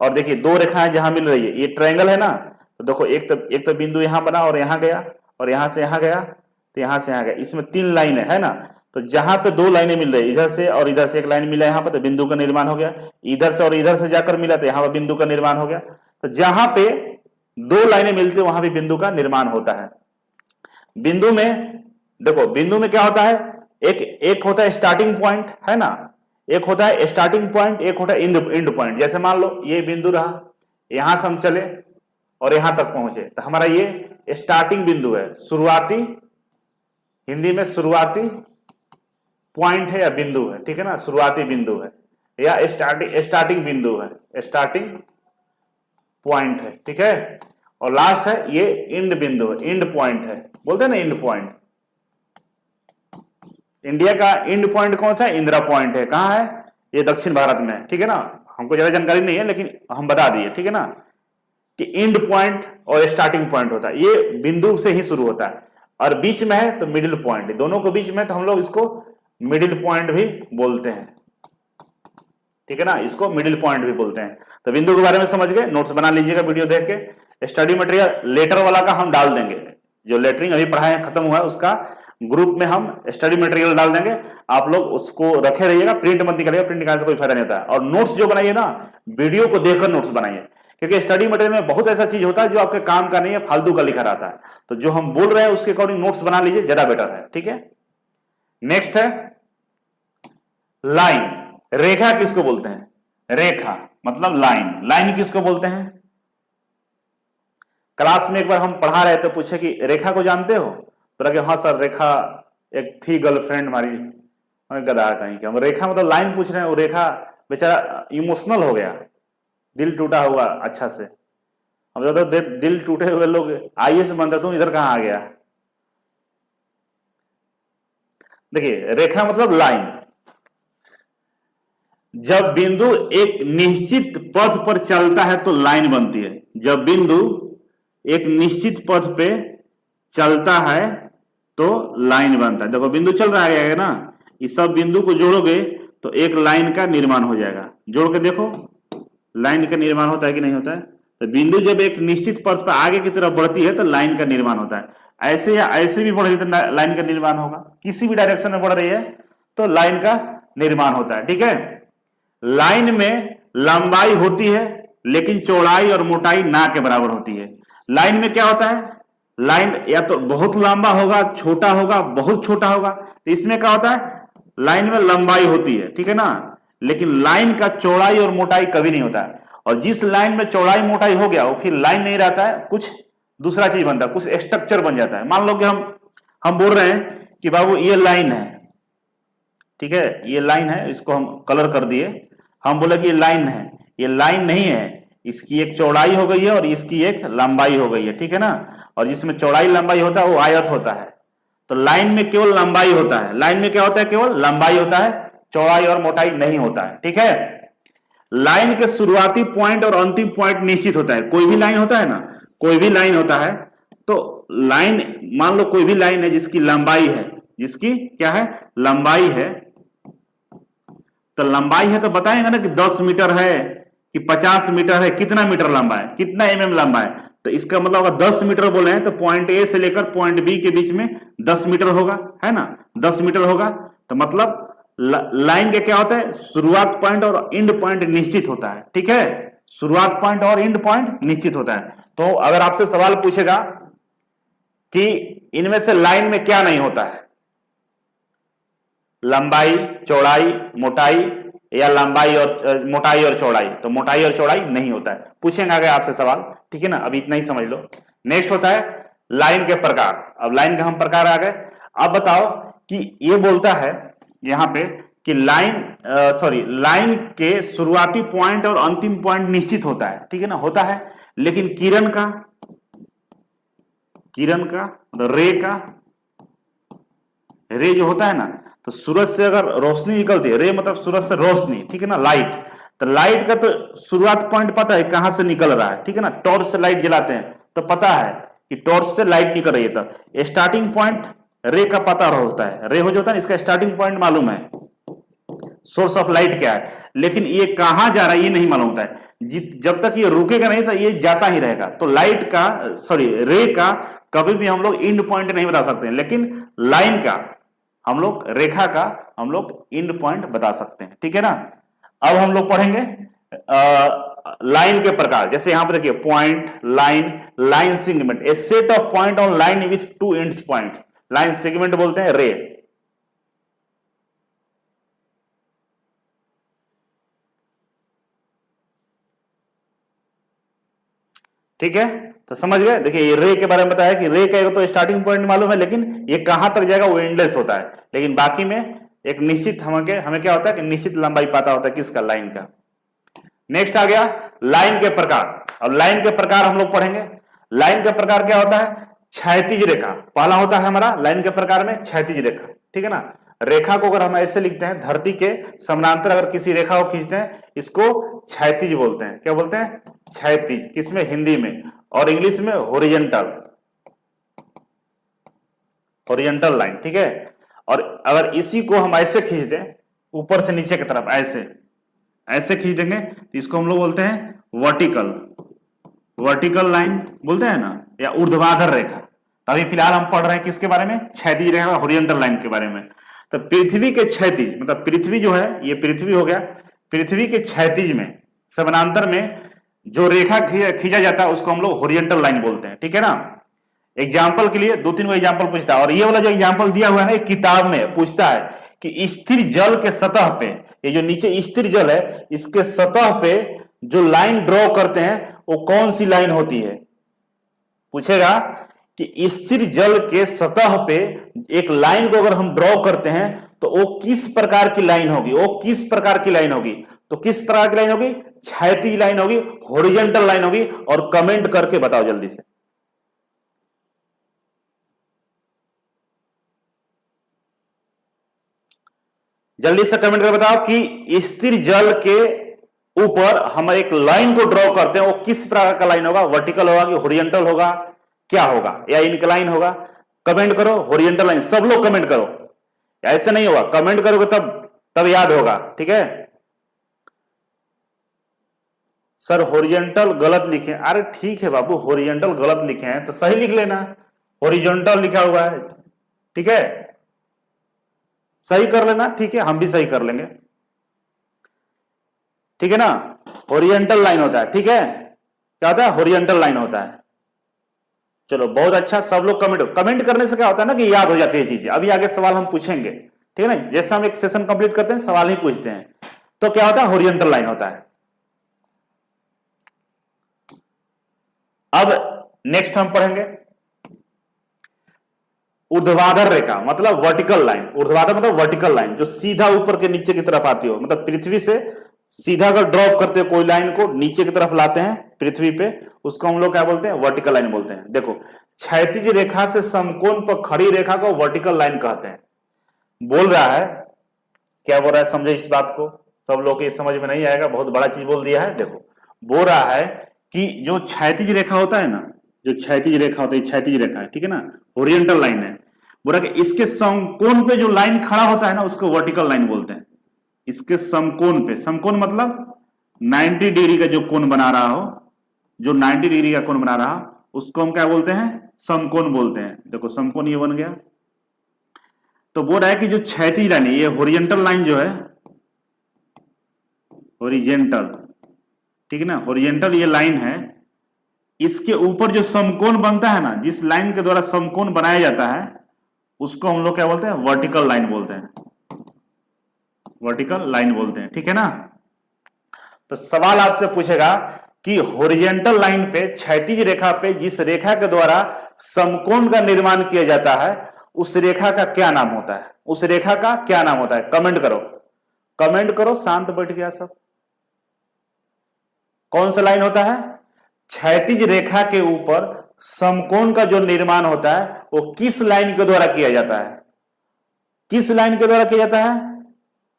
और देखिए दो रेखाएं जहां मिल रही है, ये ट्रायंगल है ना, तो देखो एक तो बिंदु यहां बना और यहां गया और यहां से यहां गया तो यहां से यहां गया, इसमें तीन लाइन है ना। तो जहां पे दो लाइनें मिल रही है, इधर से और इधर से एक लाइन मिला यहां पर, तो बिंदु का निर्माण हो गया। इधर से और इधर से जाकर मिला तो यहां पर बिंदु का निर्माण हो गया। तो जहां पे दो लाइनें मिलती है वहां भी बिंदु का निर्माण होता है। बिंदु में देखो, बिंदु में क्या होता है, एक होता है स्टार्टिंग पॉइंट, है ना, एक होता है स्टार्टिंग पॉइंट, एक होता है एंड पॉइंट। जैसे मान लो ये बिंदु रहा, यहां से हम चले और यहां तक पहुंचे तो हमारा ये स्टार्टिंग बिंदु है, शुरुआती, हिंदी में शुरुआती पॉइंट है या बिंदु है। ठीक है ना, शुरुआती बिंदु है या स्टार्टिंग बिंदु है, स्टार्टिंग पॉइंट है। ठीक है, और लास्ट है ये एंड बिंदु है, एंड पॉइंट है, बोलते हैं ना एंड पॉइंट। इंडिया का एंड पॉइंट कौन सा है? इंदिरा पॉइंट है। कहां है? ये दक्षिण भारत में है। ठीक है ना, हमको ज्यादा जानकारी नहीं है लेकिन हम बता दिए। ठीक है ना, कि एंड पॉइंट और स्टार्टिंग पॉइंट होता है, ये बिंदु से ही शुरू होता है और बीच में है तो मिडिल पॉइंट, दोनों को बीच में तो हम लोग इसको मिडिल पॉइंट भी बोलते हैं। ठीक है ना, इसको मिडिल पॉइंट भी बोलते हैं। तो बिंदु के बारे में समझ गए, नोट्स बना लीजिएगा वीडियो देख के। स्टडी मटेरियल लेटर वाला का हम डाल देंगे, जो लेटरिंग अभी पढ़ाए खत्म हुआ है उसका ग्रुप में हम स्टडी मटेरियल डाल देंगे। आप लोग उसको रखे रहिएगा, प्रिंट मत निकालिएगा, प्रिंट निकालने से कोई फायदा नहीं होता है। और नोट्स जो बनाइए ना, वीडियो को देखकर नोट्स बनाइए, क्योंकि स्टडी मटेरियल में बहुत ऐसा चीज होता है जो आपके काम का नहीं है, फालतू का लिखा रहता है। तो जो हम बोल रहे हैं उसके अकॉर्डिंग नोट्स बना लीजिए, ज्यादा बेटर है। ठीक है, नेक्स्ट है लाइन। रेखा किसको बोलते हैं? रेखा मतलब लाइन। लाइन किसको बोलते हैं? क्लास में एक बार हम पढ़ा रहे थे, पूछे कि रेखा को जानते हो? तो लगे हाँ सर, रेखा एक थी गर्लफ्रेंड हमारी। गधा कहीं क्या, रेखा मतलब लाइन पूछ रहे हैं। वो रेखा बेचारा इमोशनल हो गया, दिल टूटा हुआ अच्छा से। अब तो दिल टूटे हुए लोग आईएएस बनता, तुम इधर कहां आ गया? देखिए रेखा मतलब लाइन। जब बिंदु एक निश्चित पथ पर चलता है तो लाइन बनती है। जब बिंदु एक निश्चित पथ पे चलता है तो लाइन बनता है। देखो बिंदु चल रहा है ना, इस सब बिंदु को जोड़ोगे तो एक लाइन का निर्माण हो जाएगा। जोड़ के देखो लाइन का निर्माण होता है कि नहीं होता है। तो बिंदु जब एक निश्चित पथ पर आगे की तरफ बढ़ती है तो लाइन का निर्माण होता है। ऐसे या ऐसे भी बढ़ रही है तो लाइन का निर्माण होगा। किसी भी डायरेक्शन में बढ़ रही है तो लाइन का निर्माण होता है। ठीक है, लाइन में लंबाई होती है लेकिन चौड़ाई और मोटाई ना के बराबर होती है। लाइन में क्या होता है, लाइन या तो बहुत लंबा होगा, छोटा होगा, बहुत छोटा होगा। तो इसमें क्या होता है, लाइन में लंबाई होती है, ठीक है ना, लेकिन लाइन का चौड़ाई और मोटाई कभी नहीं होता है। और जिस लाइन में चौड़ाई मोटाई हो गया वो फिर लाइन नहीं रहता है, कुछ दूसरा चीज बनता है, कुछ स्ट्रक्चर बन जाता है। मान लो कि हम बोल रहे हैं कि बाबू ये लाइन है, ठीक है, ये लाइन है, इसको हम कलर कर दिए। हम बोले कि ये लाइन है, ये लाइन नहीं है, इसकी एक चौड़ाई हो गई है और इसकी एक लंबाई हो गई है, ठीक है ना। और जिसमें चौड़ाई लंबाई होता है वो आयत होता है। तो लाइन में केवल लंबाई होता है, लाइन में क्या होता है, केवल लंबाई होता है, चौड़ाई और मोटाई नहीं होता है, ठीक है। लाइन के शुरुआती पॉइंट और अंतिम पॉइंट निश्चित होता है। कोई भी लाइन होता है ना, कोई भी लाइन होता है, तो लाइन मान लो कोई भी लाइन है जिसकी लंबाई है, जिसकी क्या है, लंबाई है। तो लंबाई है तो बताएंगे ना कि 10 मीटर है कि 50 मीटर है, कितना मीटर लंबा है, कितना एमएम लंबा है। तो इसका मतलब अगर 10 मीटर बोले हैं तो पॉइंट ए से लेकर पॉइंट बी के बीच में 10 मीटर होगा, है ना, 10 मीटर होगा। तो मतलब लाइन का क्या होता है, शुरुआत पॉइंट और एंड पॉइंट निश्चित होता है, ठीक है, शुरुआत पॉइंट और एंड पॉइंट निश्चित होता है। तो अगर आपसे सवाल पूछेगा कि इनमें से लाइन में क्या नहीं होता है, लंबाई, चौड़ाई, मोटाई, या लंबाई और मोटाई और चौड़ाई, तो मोटाई और चौड़ाई नहीं होता है, पूछेंगे आगे आपसे सवाल, ठीक है ना, अभी इतना ही समझ लो। नेक्स्ट होता है लाइन के प्रकार। अब लाइन के हम प्रकार आ गए। अब बताओ कि ये बोलता है यहां पे कि लाइन के शुरुआती पॉइंट और अंतिम पॉइंट निश्चित होता है, ठीक है ना, होता है, लेकिन किरण का मतलब रे जो होता है ना, तो सूरज से अगर रोशनी निकलती है, रे मतलब सूरज से रोशनी, ठीक है ना, लाइट, तो लाइट का तो शुरुआत पॉइंट पता है कहां से निकल रहा है, ठीक है ना, टॉर्च से लाइट जलाते हैं तो पता है कि टॉर्च से लाइट निकल रही है, तो स्टार्टिंग पॉइंट रे का पता होता है, रे हो जो होता है इसका स्टार्टिंग पॉइंट मालूम है, सोर्स ऑफ लाइट क्या है, लेकिन ये कहां जा रहा है ये नहीं मालूम होता है। जब तक ये रुकेगा नहीं तो ये जाता ही रहेगा। तो रे का कभी भी हम लोग एंड पॉइंट नहीं बता सकते, लेकिन लाइन का हम लोग, रेखा का हम लोग एंड पॉइंट बता सकते हैं, ठीक है ना। अब हम लोग पढ़ेंगे लाइन के प्रकार। जैसे यहां पर देखिए point, line segment, a set of point on line which two end point, line segment बोलते हैं रे। ठीक है, तो समझ गए। देखिए ये रे के बारे में बताया कि रे का तो स्टार्टिंग पॉइंट मालूम है, लेकिन ये कहां तक जाएगा वो एंडलेस होता है, लेकिन बाकी में एक निश्चित हमें क्या होता है कि निश्चित लंबाई पता होता है किसका, लाइन का। नेक्स्ट आ गया लाइन के प्रकार। अब लाइन के प्रकार हम लोग पढ़ेंगे। लाइन का प्रकार क्या होता है, क्षैतिज रेखा पहला होता है हमारा लाइन के प्रकार में, क्षैतिज रेखा, ठीक है ना। रेखा को अगर हम ऐसे लिखते हैं, धरती के समानांतर अगर किसी रेखा को खींचते हैं, इसको क्षैतिज बोलते हैं। क्या बोलते हैं, क्षैतिज, किसमें, हिंदी में, और इंग्लिश में हॉरिजॉन्टल लाइन, ठीक है। और अगर इसी को हम ऐसे खींच दें ऊपर से नीचे की तरफ, ऐसे खींच देंगे तो इसको हम लोग बोलते हैं वर्टिकल लाइन बोलते हैं ना, या ऊर्ध्वाधर रेखा। तो अभी फिलहाल हम पढ़ रहे हैं किसके बारे में, क्षैतिज रेखा, हॉरिजॉन्टल लाइन के बारे में। तो पृथ्वी के क्षैतिज, मतलब पृथ्वी जो है, ये पृथ्वी हो गया, पृथ्वी के क्षैतिज में, समानांतर में जो रेखा खींचा जाता है उसको हम लोग हॉरिजॉन्टल लाइन बोलते हैं, ठीक है ना। एग्जाम्पल के लिए 2-3 एग्जाम्पल पूछता है, और ये वाला जो एग्जाम्पल दिया हुआ है ना, एक किताब में पूछता है कि स्थिर जल के सतह पे, ये जो नीचे स्थिर जल है, इसके सतह पे जो लाइन ड्रॉ करते हैं वो कौन सी लाइन होती है। पूछेगा कि स्थिर जल के सतह पे एक लाइन को अगर हम ड्रॉ करते हैं तो वो किस प्रकार की लाइन होगी, तो किस प्रकार की लाइन होगी, क्षैतिज लाइन होगी, हॉरिजॉन्टल लाइन होगी। और कमेंट करके बताओ जल्दी से। जल्दी से कमेंट करके बताओ कि स्थिर जल के ऊपर हम एक लाइन को ड्रॉ करते हैं, वो किस प्रकार का लाइन होगा, वर्टिकल होगा कि हॉरिजॉन्टल होगा, क्या होगा, या इनक्लाइन होगा। कमेंट करो हॉरिजॉन्टल लाइन, सब लोग कमेंट करो, ऐसे नहीं होगा, कमेंट करोगे तब याद होगा, ठीक है। सर हॉरिजॉन्टल गलत लिखे, अरे ठीक है बाबू, हॉरिजॉन्टल गलत लिखे हैं तो सही लिख लेना, हॉरिजॉन्टल लिखा हुआ है, ठीक है, सही कर लेना, ठीक है, हम भी सही कर लेंगे, ठीक है ना। हॉरिजॉन्टल लाइन होता है, ठीक है, क्या होता है, हॉरिजॉन्टल लाइन होता है। चलो बहुत अच्छा, सब लोग कमेंट करने से क्या होता है ना कि याद हो जाती है चीजें। अभी आगे सवाल हम पूछेंगे, ठीक है ना, जैसे हम एक सेशन कंप्लीट करते हैं सवाल ही पूछते हैं, तो क्या होता है, हॉरिजॉन्टल लाइन होता है। अब नेक्स्ट हम पढ़ेंगे ऊर्ध्वाधर रेखा, मतलब वर्टिकल लाइन। ऊर्ध्वाधर मतलब वर्टिकल लाइन, जो सीधा ऊपर के नीचे की तरफ आती हो, मतलब पृथ्वी से सीधा अगर ड्रॉप करते हो कोई लाइन को नीचे की तरफ लाते हैं पृथ्वी पे, उसको हम लोग क्या बोलते हैं, वर्टिकल लाइन बोलते हैं। देखो क्षैतिज रेखा से समकोण पर खड़ी रेखा को वर्टिकल लाइन कहते हैं। बोल रहा है, क्या बोल रहा है, समझो इस बात को, सब लोग के समझ में नहीं आएगा, बहुत बड़ा चीज बोल दिया है। देखो बोल रहा है कि जो क्षैतिज रेखा होता है ना, जो क्षैतिज रेखा होता है, क्षैतिज रेखा है, ठीक है ना, हॉरिजॉन्टल लाइन है। बोल रहा है कि इसके समकोण पे जो लाइन खड़ा होता है ना उसको वर्टिकल लाइन बोलते हैं। इसके समकोण पे, समकोण मतलब 90 डिग्री का जो कोण बना रहा हो, जो 90 डिग्री का कोण बना रहा उसको हम क्या बोलते हैं, समकोण बोलते हैं। देखो समकोण ये बन गया। तो बोल रहा है कि जो क्षैतिज लाइन है, ये हॉरिजॉन्टल लाइन जो है, हॉरिजॉन्टल, ठीक है ना, हॉरिजॉन्टल ये लाइन है, इसके ऊपर जो समकोण बनता है ना, जिस लाइन के द्वारा समकोण बनाया जाता है, उसको हम लोग क्या बोलते हैं, वर्टिकल लाइन बोलते हैं, वर्टिकल लाइन बोलते हैं, ठीक है ना। तो सवाल आपसे पूछेगा कि हॉरिजॉन्टल लाइन पे, क्षैतिज रेखा पे जिस रेखा के द्वारा समकोण का निर्माण किया जाता है, उस रेखा का क्या नाम होता है, उस रेखा का क्या नाम होता है, कमेंट करो, कमेंट करो, शांत बैठ गया सब। कौन सा लाइन होता है, क्षैतिज रेखा के ऊपर समकोण का जो निर्माण होता है वो किस लाइन के द्वारा किया जाता है, किस लाइन के द्वारा किया जाता है,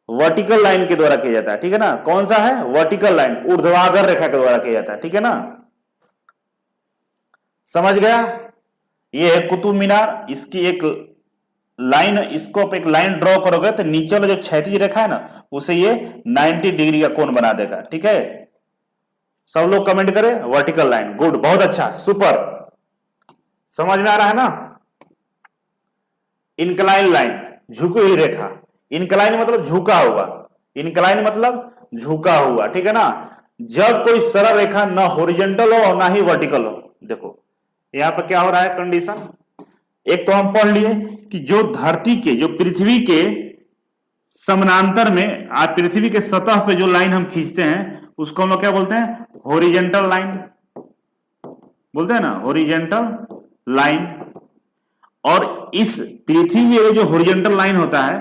वर्टिकल लाइन के द्वारा किया जाता है, ठीक है ना। कौन सा है, वर्टिकल लाइन, ऊर्ध्वाधर रेखा के द्वारा किया जाता है, ठीक है ना, समझ गया। ये है कुतुब मीनार, इसकी एक लाइन, इसको आप एक लाइन ड्रॉ करोगे तो नीचे वाला जो क्षैतिज रेखा है ना, उसे ये 90 डिग्री का कोण बना देगा, ठीक है। सब लोग कमेंट करें वर्टिकल लाइन, गुड, बहुत अच्छा, सुपर, समझ में आ रहा है ना। इनक्लाइन लाइन, झुकी हुई रेखा, इनक्लाइन मतलब झुका हुआ, इनक्लाइन मतलब झुका हुआ, ठीक है ना। जब कोई सरल रेखा ना हॉरिजॉन्टल हो और ना ही वर्टिकल हो, देखो यहां पर क्या हो रहा है कंडीशन, एक तो हम पढ़ लिए कि जो धरती के, जो पृथ्वी के समानांतर में, आप पृथ्वी के सतह पे जो लाइन हम खींचते हैं उसको हम लोग क्या बोलते हैं, हॉरिजॉन्टल लाइन बोलते हैं ना, हॉरिजॉन्टल लाइन। और इस पृथ्वी में जो हॉरिजॉन्टल लाइन होता है,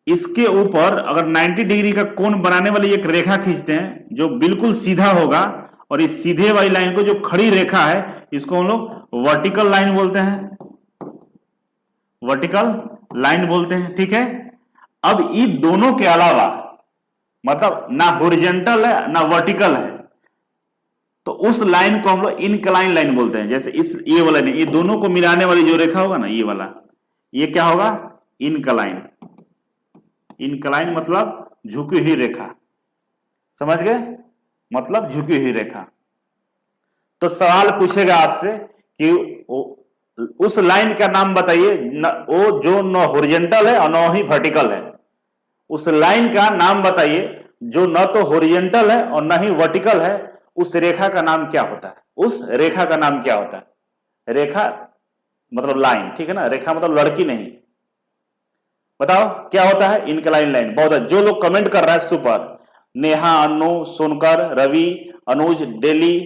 इसके ऊपर अगर 90 डिग्री का कोण बनाने वाली एक रेखा खींचते हैं जो बिल्कुल सीधा होगा, और इस सीधे वाली लाइन को जो खड़ी रेखा है, इसको हम लोग वर्टिकल लाइन बोलते हैं, वर्टिकल लाइन बोलते हैं, ठीक है। अब इन दोनों के अलावा, मतलब ना हॉरिजॉन्टल है ना वर्टिकल है, तो उस लाइन को हम लोग इनक्लाइन लाइन बोलते हैं। जैसे इस, ये वाला नहीं, ये दोनों को मिलाने वाली जो रेखा होगा ना, ये वाला, ये क्या होगा, इनक्लाइन, इनक्लाइन मतलब झुकी हुई रेखा, समझ गए, मतलब झुकी हुई रेखा। तो सवाल पूछेगा आपसे कि उस लाइन का नाम बताइए, वो जो न हॉरिजॉन्टल है और न ही वर्टिकल है, उस लाइन का नाम बताइए जो न तो हॉरिजॉन्टल है और न ही वर्टिकल है, उस रेखा का नाम क्या होता है, उस रेखा का नाम क्या होता है। रेखा मतलब लाइन, ठीक है ना, रेखा मतलब लड़की नहीं, बताओ क्या होता है, इनक्लाइन लाइन। बहुत जो लोग कमेंट कर रहा है सुपर, नेहा, अनु, सोनकर, रवि, अनुज, डेली,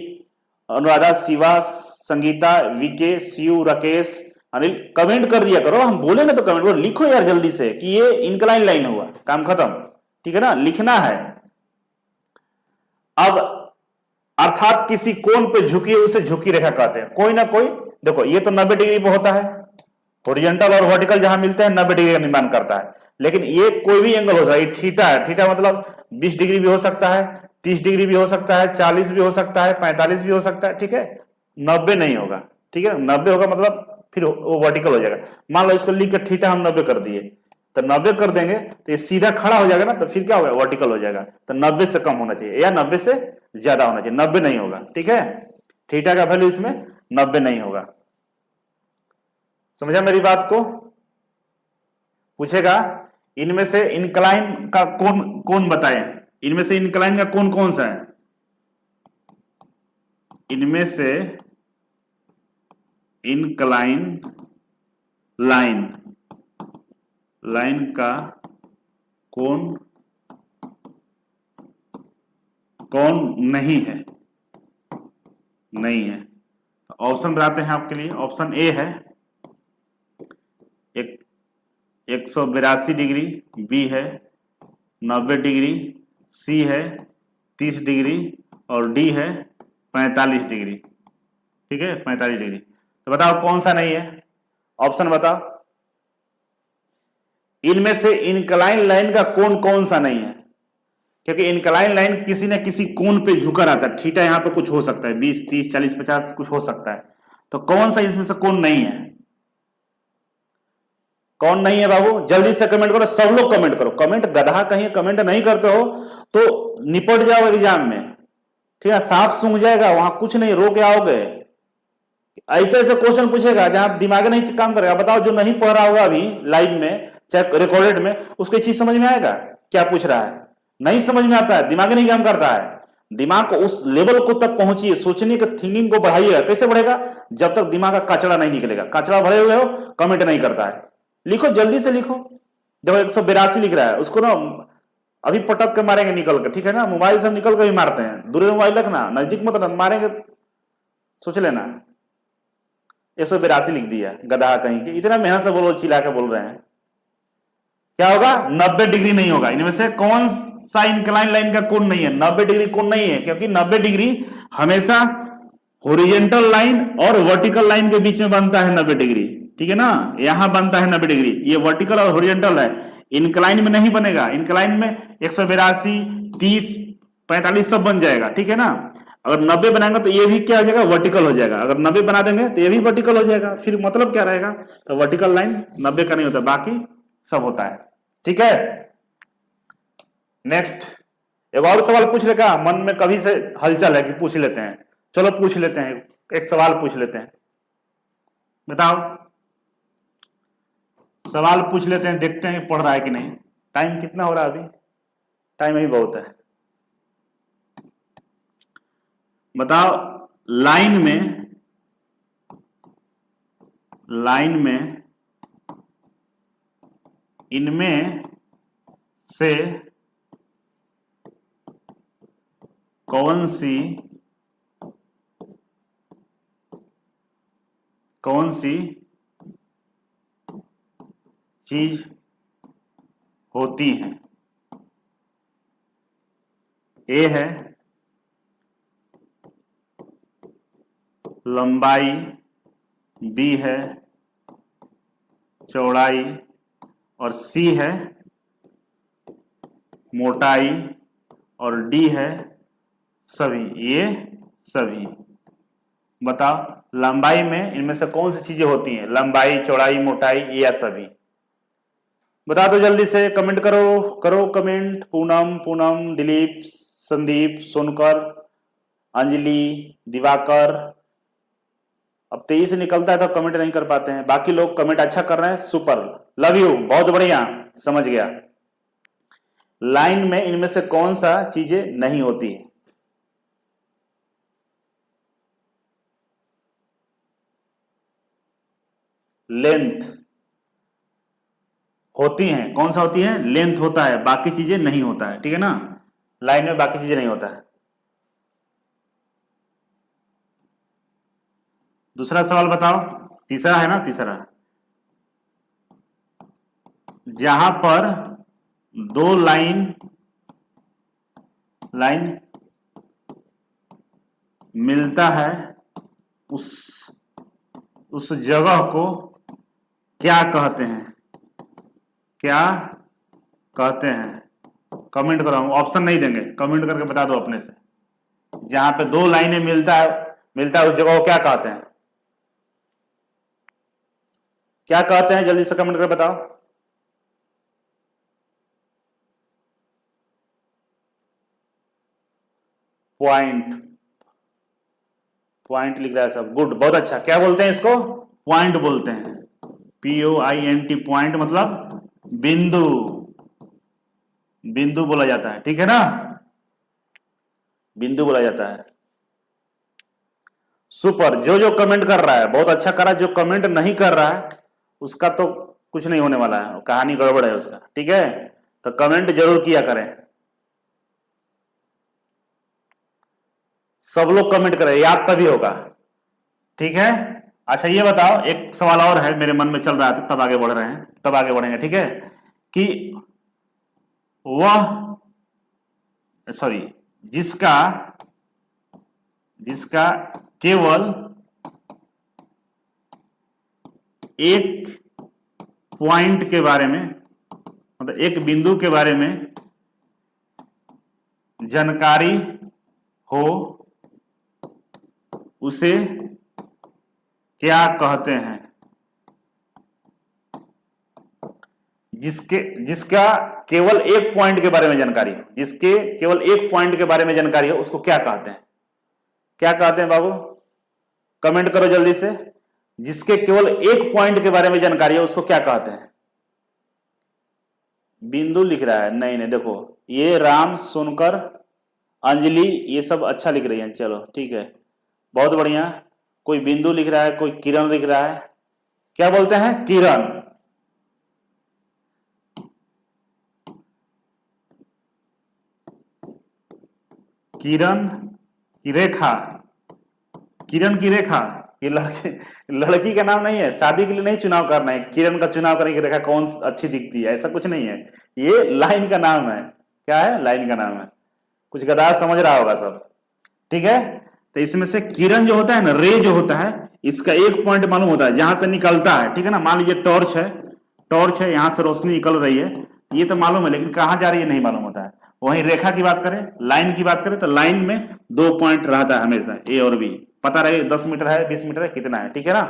अनुराधा, शिवा, संगीता, विके, शिव, राकेश, अनिल, कमेंट कर दिया करो, हम बोले ना तो कमेंट करो, लिखो यार जल्दी से कि ये इनक्लाइन लाइन हुआ, काम खत्म, ठीक है ना, लिखना है। अब अर्थात किसी कोण पे झुकी है उसे झुकी रेखा कहते हैं, कोई ना कोई, देखो ये तो 90 डिग्री पे होता है, हॉरिजॉन्टल और वर्टिकल जहां मिलते हैं 90 डिग्री का निर्माण करता है, लेकिन ये कोई भी एंगल हो सकता है, ये थीटा है, थीटा मतलब 20 डिग्री भी हो सकता है, 30 डिग्री भी हो सकता है, 40 भी हो सकता है, 45 भी हो सकता है, ठीक है, 90 नहीं होगा, ठीक है, 90 होगा मतलब फिर वो वर्टिकल हो जाएगा। मान लो इसको लिख कर थीटा हम 90 कर दिए, तो 90 कर देंगे तो ये सीधा खड़ा हो जाएगा ना, तो फिर क्या होगा, वर्टिकल हो जाएगा। तो 90 से कम होना चाहिए या 90 से ज्यादा होना चाहिए, 90 नहीं होगा, ठीक है, थीटा का वैल्यू इसमें 90 नहीं होगा। समझा मेरी बात को। पूछेगा इनमें से इनक्लाइन का कोण कौन बताए, इनमें से इनक्लाइन का कोण कौन सा है, इनमें से इनक्लाइन लाइन, लाइन का कोण कौन नहीं है, नहीं है। ऑप्शन बताते हैं आपके लिए, ऑप्शन ए है 182 डिग्री, बी है 90 डिग्री, सी है 30 डिग्री और डी है 45 डिग्री, ठीक है, 45 डिग्री। तो बताओ कौन सा नहीं है, ऑप्शन बताओ। इनमें से इनक्लाइन लाइन का कोण कौन सा नहीं है, क्योंकि इनक्लाइन लाइन किसी न किसी कोण पे झुका रहता है, थीटा यहां पे कुछ हो सकता है, 20, 30, 40, 50 कुछ हो सकता है, तो कौन सा इसमें से कोण नहीं है, कौन नहीं है बाबू, जल्दी से कमेंट करो, सब लोग कमेंट करो, कमेंट गधा कहीं कमेंट नहीं करते हो तो निपट जाओ एग्जाम में, ठीक है, सांप सूंघ जाएगा, वहां कुछ नहीं, रो के आओगे, ऐसे ऐसे क्वेश्चन पूछेगा जहां दिमाग नहीं काम करेगा। बताओ जो नहीं पढ़ रहा होगा अभी लाइव में चाहे रिकॉर्डेड में, उसको चीज समझ में आएगा क्या पूछ रहा है? नहीं समझ में आता है, दिमाग नहीं काम करता है। दिमाग को उस लेवल को तक पहुंचिए, सोचने के थिंकिंग को बढ़ाइएगा। कैसे बढ़ेगा? जब तक दिमाग का कचरा नहीं निकलेगा। कचरा भरे हुए हो, कमेंट नहीं करता है। लिखो, जल्दी से लिखो। जब 182 लिख रहा है उसको ना अभी पटक के मारेंगे निकल के, ठीक है ना? मोबाइल से निकल के भी मारते हैं। दूर मोबाइल रखना, नजदीक मत मारेंगे, सोच लेना। 182 लिख दिया, गधा कहीं के। इतना मेहनत से बोलो, चिल्ला के बोल रहे हैं। क्या होगा? 90 डिग्री नहीं होगा। इनमें से कौन सा इंक्लाइन लाइन का कोण नहीं है? 90 डिग्री कोण नहीं है, क्योंकि 90 डिग्री हमेशा हॉरिजॉन्टल लाइन और वर्टिकल लाइन के बीच में बनता है 90 डिग्री, ठीक है ना? यहां बनता है 90 डिग्री, ये वर्टिकल और हॉरिजॉन्टल है। इंक्लाइन में नहीं बनेगा। इंक्लाइन में 182, 30, 45 सब बन जाएगा, ठीक है ना? अगर 90 बनाएंगे तो ये भी क्या हो जाएगा? वर्टिकल हो जाएगा। अगर 90 बना देंगे तो ये भी वर्टिकल हो जाएगा। फिर मतलब क्या रहेगा? तो वर्टिकल लाइन 90 का नहीं होता, बाकी सब होता है, ठीक है? नेक्स्ट, एक और सवाल पूछ लेगा। मन में कभी से हलचल है कि पूछ लेते हैं। चलो पूछ लेते हैं, एक सवाल पूछ लेते हैं। बताओ, सवाल पूछ लेते हैं, देखते हैं पढ़ रहा है कि नहीं। टाइम कितना हो रहा है अभी? टाइम अभी बहुत है। बताओ, लाइन में इनमें से कौन सी चीज होती है? ए है लंबाई, बी है चौड़ाई, और सी है मोटाई, और डी है सभी। ये सभी। बताओ, लंबाई में इनमें से कौन सी चीजें होती हैं? लंबाई, चौड़ाई, मोटाई, या सभी? बता दो जल्दी से, कमेंट करो कमेंट। पूनम, दिलीप, संदीप, सोनकर, अंजलि, दिवाकर। अब 23 निकलता है तो कमेंट नहीं कर पाते हैं। बाकी लोग कमेंट अच्छा कर रहे हैं, सुपर, लव यू, बहुत बढ़िया, समझ गया। लाइन में इनमें से कौन सा चीजें नहीं होती है? लेंथ होती है। कौन सा होती है? लेंथ होता है, बाकी चीजें नहीं होता है, ठीक है ना? लाइन में बाकी चीजें नहीं होता है। दूसरा सवाल बताओ, तीसरा है ना? तीसरा, जहां पर दो लाइन मिलता है उस जगह को क्या कहते हैं? क्या कहते हैं? कमेंट करो, ऑप्शन नहीं देंगे, कमेंट करके बता दो अपने से। जहां पे दो लाइनें मिलता है उस जगह को क्या कहते हैं? क्या कहते हैं? जल्दी से कमेंट करके बताओ। पॉइंट लिख रहा है सब, गुड, बहुत अच्छा। क्या बोलते हैं इसको? पॉइंट बोलते हैं। POINT, पॉइंट मतलब बिंदु बोला जाता है, ठीक है ना? बिंदु बोला जाता है। सुपर। जो कमेंट कर रहा है बहुत अच्छा कर रहा है। जो कमेंट नहीं कर रहा है उसका तो कुछ नहीं होने वाला है, कहानी गड़बड़ है उसका, ठीक है? तो कमेंट जरूर किया करें, सब लोग कमेंट करें, याद तभी होगा, ठीक है? अच्छा ये बताओ, एक सवाल और है मेरे मन में चल रहा था, तब आगे बढ़ रहे हैं, तब आगे बढ़ेंगे, ठीक है? कि वह सॉरी जिसका केवल एक पॉइंट के बारे में, मतलब एक बिंदु के बारे में जानकारी हो, उसे क्या कहते हैं? जिसका केवल एक पॉइंट के बारे में जानकारी हो, जिसके केवल एक पॉइंट के बारे में जानकारी हो, उसको क्या कहते हैं? क्या कहते हैं बाबू? कमेंट करो जल्दी से। जिसके केवल एक पॉइंट के बारे में जानकारी है उसको क्या कहते हैं? बिंदु लिख रहा है, नहीं नहीं, देखो ये राम सुनकर अंजलि ये सब अच्छा लिख रही हैं, चलो ठीक है, बहुत बढ़िया। कोई बिंदु लिख रहा है, कोई किरण लिख रहा है, क्या बोलते हैं? किरण। किरण की रेखा, किरण की रेखा, ये लड़की का नाम नहीं है, शादी के लिए नहीं चुनाव करना है किरण का चुनाव करने की रेखा कौन अच्छी दिखती है, ऐसा कुछ नहीं है, ये लाइन का नाम है। क्या है? लाइन का नाम है। कुछ गदार समझ रहा होगा सब, ठीक है। तो इसमें से किरण जो होता है ना, रे जो होता है, इसका एक पॉइंट मालूम होता है जहां से निकलता है, ठीक है ना। मान लीजिए टॉर्च है, टॉर्च है, यहां से रोशनी निकल रही है, ये तो मालूम है, लेकिन कहां जा रही है नहीं मालूम होता है। वहीं रेखा की बात करें, लाइन की बात करें, तो लाइन में 2 पॉइंट रहता है हमेशा, ए और बी, पता रहे 10 मीटर है, 20 मीटर है, कितना है, ठीक है ना।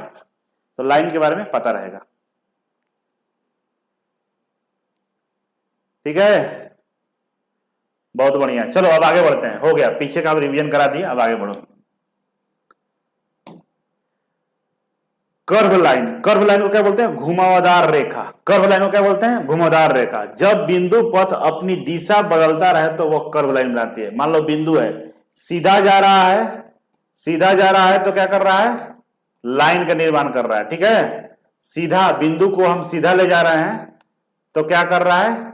तो लाइन के बारे में पता रहेगा, ठीक है। बहुत बढ़िया, चलो अब आगे बढ़ते हैं। हो गया, पीछे का रिवीजन करा दिया, अब आगे बढ़ो। कर्व लाइन, कर्व लाइन को क्या बोलते हैं? घुमावदार रेखा। कर्व लाइन को क्या बोलते हैं? घुमावदार रेखा। जब बिंदु पथ अपनी दिशा बदलता रहे तो वह कर्व लाइन बनाती है। मान लो बिंदु है, सीधा जा रहा है, सीधा जा रहा है तो क्या कर रहा है? लाइन का निर्माण कर रहा है, ठीक है। सीधा, बिंदु को हम सीधा ले जा रहे हैं तो क्या कर रहा है?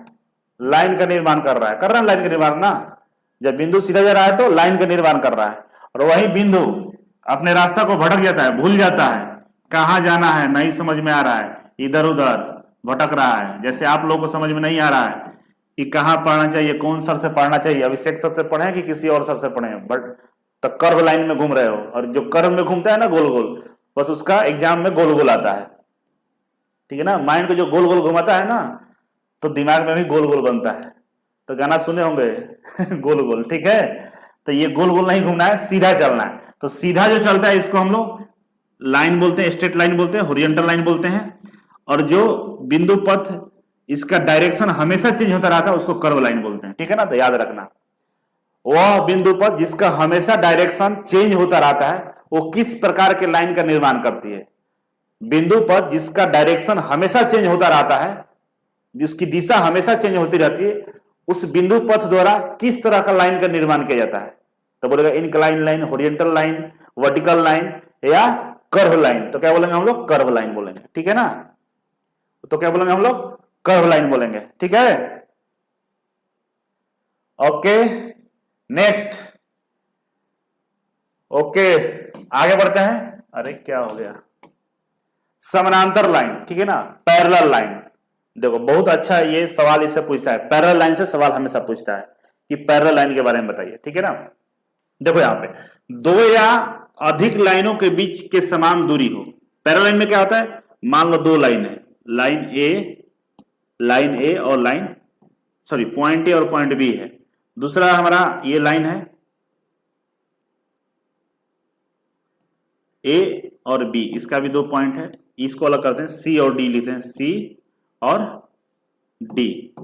लाइन का निर्माण कर रहा है, कर रहा है लाइन का निर्माण ना। जब बिंदु सीधा जा रहा है तो लाइन का निर्माण कर रहा है, और वही बिंदु अपने रास्ता को भटक जाता है, भूल जाता है, कहां जाना है नहीं समझ में आ रहा है, इधर उधर भटक रहा है। जैसे आप लोगों को समझ में नहीं आ रहा है कि कहां पढ़ना चाहिए, कौन सर से पढ़ना चाहिए, अभिषेक सर से पढ़े कि किसी और सर से पढ़े, बट तो कर्व लाइन में घूम रहे हो, और जो कर्व में घूमता है ना गोल गोल, बस उसका एग्जाम में गोल गोल आता है, ठीक है ना। माइंड को जो गोल गोल घुमाता है ना, तो दिमाग में भी गोल गोल बनता है। तो गाना सुने होंगे गोल गोल, ठीक है। तो ये गोल गोल नहीं घूमना है, सीधा चलना है। तो सीधा जो चलता है इसको हम लोग लाइन बोलते हैं, स्ट्रेट लाइन बोलते हैं, हॉरिजॉन्टल लाइन बोलते हैं। और जो बिंदु पथ इसका डायरेक्शन हमेशा चेंज होता रहता है उसको कर्व लाइन बोलते हैं, ठीक है ना। तो याद रखना, वह बिंदु पथ जिसका हमेशा डायरेक्शन चेंज होता रहता है वो किस प्रकार के लाइन का निर्माण करती है? बिंदु पथ जिसका डायरेक्शन हमेशा चेंज होता रहता है, जिसकी दिशा हमेशा चेंज होती रहती है, उस बिंदु पथ द्वारा किस तरह का लाइन का निर्माण किया जाता है? तो बोलेगा incline line, horizontal line, vertical line या कर्व लाइन। तो क्या बोलेंगे हम लोग? कर्व लाइन बोलेंगे, ठीक है ना। तो क्या बोलेंगे हम लोग? कर्व लाइन बोलेंगे, ठीक है। Okay, next. ओके, आगे बढ़ते हैं। अरे क्या हो गया? समानांतर लाइन, ठीक है ना, पैरेलल लाइन। देखो बहुत अच्छा ये सवाल इससे पूछता है, पैरेलल लाइन से सवाल हमेशा पूछता है कि पैरेलल लाइन के बारे में बताइए, ठीक है ना। देखो यहां पे दो या अधिक लाइनों के बीच के समान दूरी हो। पैरेलल लाइन में क्या होता है? मान लो दो लाइन है, लाइन ए और लाइन, सॉरी पॉइंट ए और पॉइंट बी है। दूसरा हमारा ये लाइन है ए और बी, इसका भी 2 पॉइंट है, इसको अलग करते हैं, सी और डी लेते हैं, सी और डी।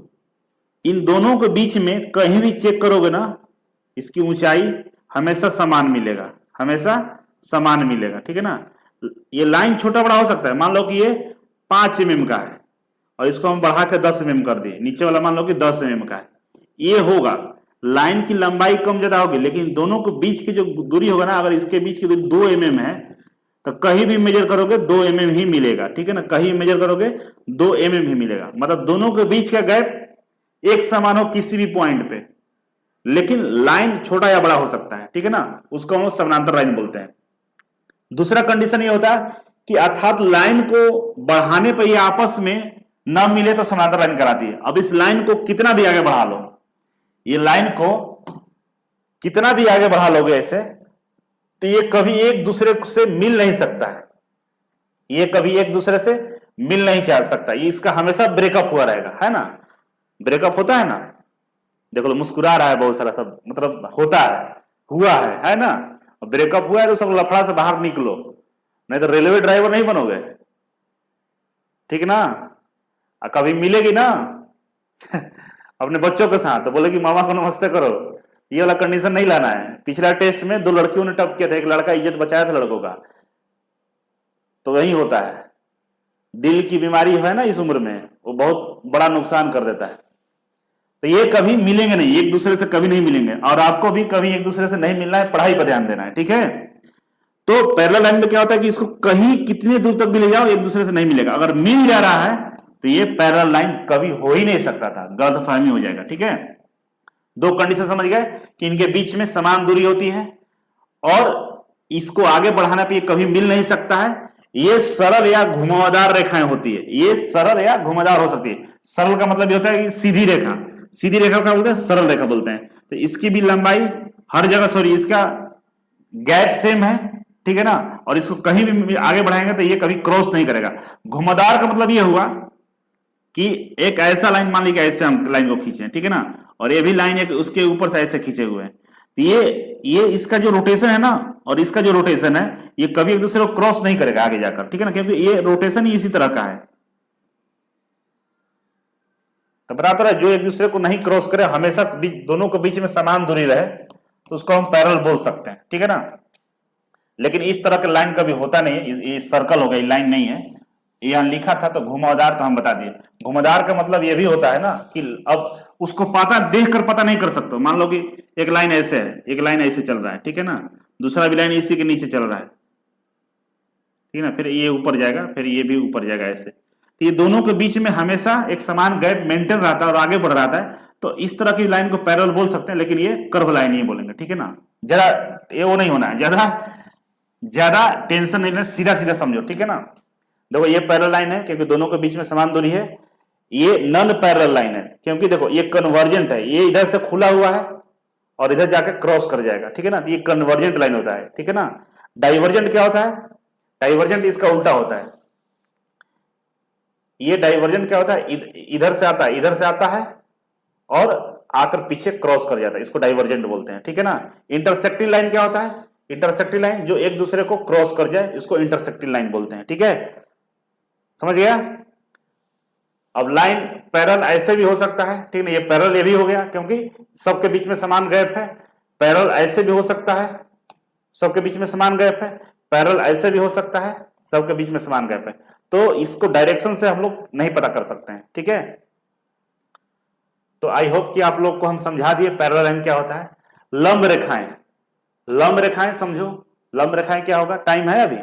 इन दोनों के बीच में कहीं भी चेक करोगे ना, इसकी ऊंचाई हमेशा समान मिलेगा, हमेशा समान मिलेगा, ठीक है ना। ये लाइन छोटा बड़ा हो सकता है, मान लो कि ये 5 mm का है और इसको हम बढ़ा के 10 mm कर दिए, नीचे वाला मान लो कि 10 mm का है, ये होगा। लाइन की लंबाई कम ज्यादा होगी, लेकिन दोनों के बीच की जो दूरी होगा ना, अगर इसके बीच की दूरी 2 mm है तो कहीं भी मेजर करोगे 2 mm ही मिलेगा, ठीक है ना। कहीं मेजर करोगे 2 mm ही मिलेगा, मतलब दोनों के बीच का गैप एक समान हो किसी भी पॉइंट पे, लेकिन लाइन छोटा या बड़ा हो सकता है, ठीक है ना। उसको हम समानांतर लाइन बोलते हैं। दूसरा कंडीशन ये होता है कि अर्थात लाइन को बढ़ाने पर ये आपस में न मिले तो समानांतर लाइन कराती है। अब इस लाइन को कितना भी आगे बढ़ा लो, ये लाइन को कितना भी आगे बढ़ा लोगे ऐसे, तो ये कभी एक दूसरे से मिल नहीं सकता है, ये कभी एक दूसरे से मिल नहीं चाह सकता, ये इसका हमेशा ब्रेकअप हुआ रहेगा, है ना। ब्रेकअप होता है ना, देखो लो मुस्कुरा रहा है बहुत सारा, सब मतलब होता है, हुआ है ना। ब्रेकअप हुआ है तो सब लफड़ा से बाहर निकलो, नहीं तो रेलवे ड्राइवर नहीं बनोगे, ठीक ना। कभी मिलेगी ना अपने बच्चों के साथ तो बोलेगी मामा को नमस्ते करो, ये वाला कंडीशन नहीं लाना है। पिछला टेस्ट में 2 लड़कियों ने टप किया था, एक लड़का इज्जत बचाया था लड़कों का, तो वही होता है, दिल की बीमारी है ना इस उम्र में, वो बहुत बड़ा नुकसान कर देता है। तो ये कभी मिलेंगे नहीं, एक दूसरे से कभी नहीं मिलेंगे, और आपको भी कभी एक दूसरे से नहीं मिलना है, पढ़ाई पर ध्यान देना है, ठीक है। तो पैरेलल लाइन में क्या होता है कि इसको कहीं कितने दूर तक भी ले जाओ, एक दूसरे से नहीं मिलेगा। अगर मिल जा रहा है तो ये पैरेलल लाइन कभी हो ही नहीं सकता था, गलतफहमी हो जाएगा, ठीक है। दो कंडीशन समझ गए कि इनके बीच में समान दूरी होती है और इसको आगे बढ़ाने पे ये कभी मिल नहीं सकता है। ये सरल या घुमावदार रेखाएं होती है, ये सरल या घुमावदार हो सकती है। सरल का मतलब ये होता है कि सीधी रेखा, सीधी रेखा क्या बोलते हैं, सरल रेखा बोलते हैं। तो इसकी भी लंबाई हर जगह, सॉरी, इसका गैप सेम है, ठीक है ना, और इसको कहीं भी आगे बढ़ाएंगे तो ये कभी क्रॉस नहीं करेगा। घुमावदार का मतलब ये हुआ कि एक ऐसा लाइन, मान लीजिए ऐसे हम लाइन को खींचे, ठीक है ना, और ये भी लाइन एक उसके ऊपर से ऐसे खींचे हुए हैं, तो ये इसका जो रोटेशन है ना और इसका जो रोटेशन है, ये कभी एक दूसरे को क्रॉस नहीं करेगा आगे जाकर, ठीक है ना, क्योंकि ये रोटेशन ही इसी तरह का है। तो बताता रहा, जो एक दूसरे को नहीं क्रॉस करे, हमेशा दोनों के बीच में समान दूरी रहे, तो उसको हम पैरेलल बोल सकते हैं, ठीक है ना। लेकिन इस तरह का लाइन कभी होता नहीं है, ये सर्कल हो गई, लाइन नहीं है। यहां लिखा था तो घुमावदार, तो हम बता दिए। घुमावदार का मतलब ये भी होता है ना कि अब उसको पता, देख कर पता नहीं कर सकते। मान लो कि एक लाइन ऐसे है, एक लाइन ऐसे चल रहा है, ठीक है ना, दूसरा भी लाइन इसी के नीचे चल रहा है, ठीक है ना, फिर ये ऊपर जाएगा, फिर ये भी ऊपर जाएगा, ऐसे। तो ये दोनों के बीच में हमेशा एक समान गैप मेंटेन रहता है और आगे बढ़ रहा है, तो इस तरह की लाइन को पैरेलल बोल सकते हैं, लेकिन ये कर्व लाइन ही बोलेंगे, ठीक है ना। जरा ये वो नहीं होना है, ज्यादा टेंशन नहीं लेना, सीधा सीधा समझो, ठीक है ना। देखो ये पैरेलल लाइन है क्योंकि दोनों के बीच में समान दूरी है। ये नॉन पैरेलल लाइन है क्योंकि देखो ये कन्वर्जेंट है, ये इधर से खुला हुआ है और इधर जाके क्रॉस कर जाएगा, ठीक है ना, ये कन्वर्जेंट लाइन होता है, ठीक है ना। डाइवर्जेंट क्या होता है, डाइवर्जेंट इसका उल्टा होता है। ये डाइवर्जेंट क्या होता है, इधर से आता है, इधर से आता है और आकर पीछे क्रॉस कर जाता है, इसको डाइवर्जेंट बोलते हैं, ठीक है ना। इंटरसेक्टिंग लाइन क्या होता है, इंटरसेक्टिंग लाइन जो एक दूसरे को क्रॉस कर जाए, इसको इंटरसेक्टिंग लाइन बोलते हैं, ठीक है, समझ गया। अब लाइन पैरेलल ऐसे भी हो सकता है, ठीक है, ये पैरेलल ये भी हो गया क्योंकि सबके बीच में समान गैप है। पैरेलल ऐसे भी हो सकता है, सबके बीच में समान गैप है। पैरेलल ऐसे भी हो सकता है, सबके बीच में समान गैप है। तो इसको डायरेक्शन से हम लोग नहीं पता कर सकते हैं, ठीक है। तो आई होप कि आप लोग को हम समझा दिए पैरेलल लाइन क्या होता है। लंब रेखाएं, लंब रेखाएं समझो, लंब रेखाएं क्या होगा। टाइम है अभी,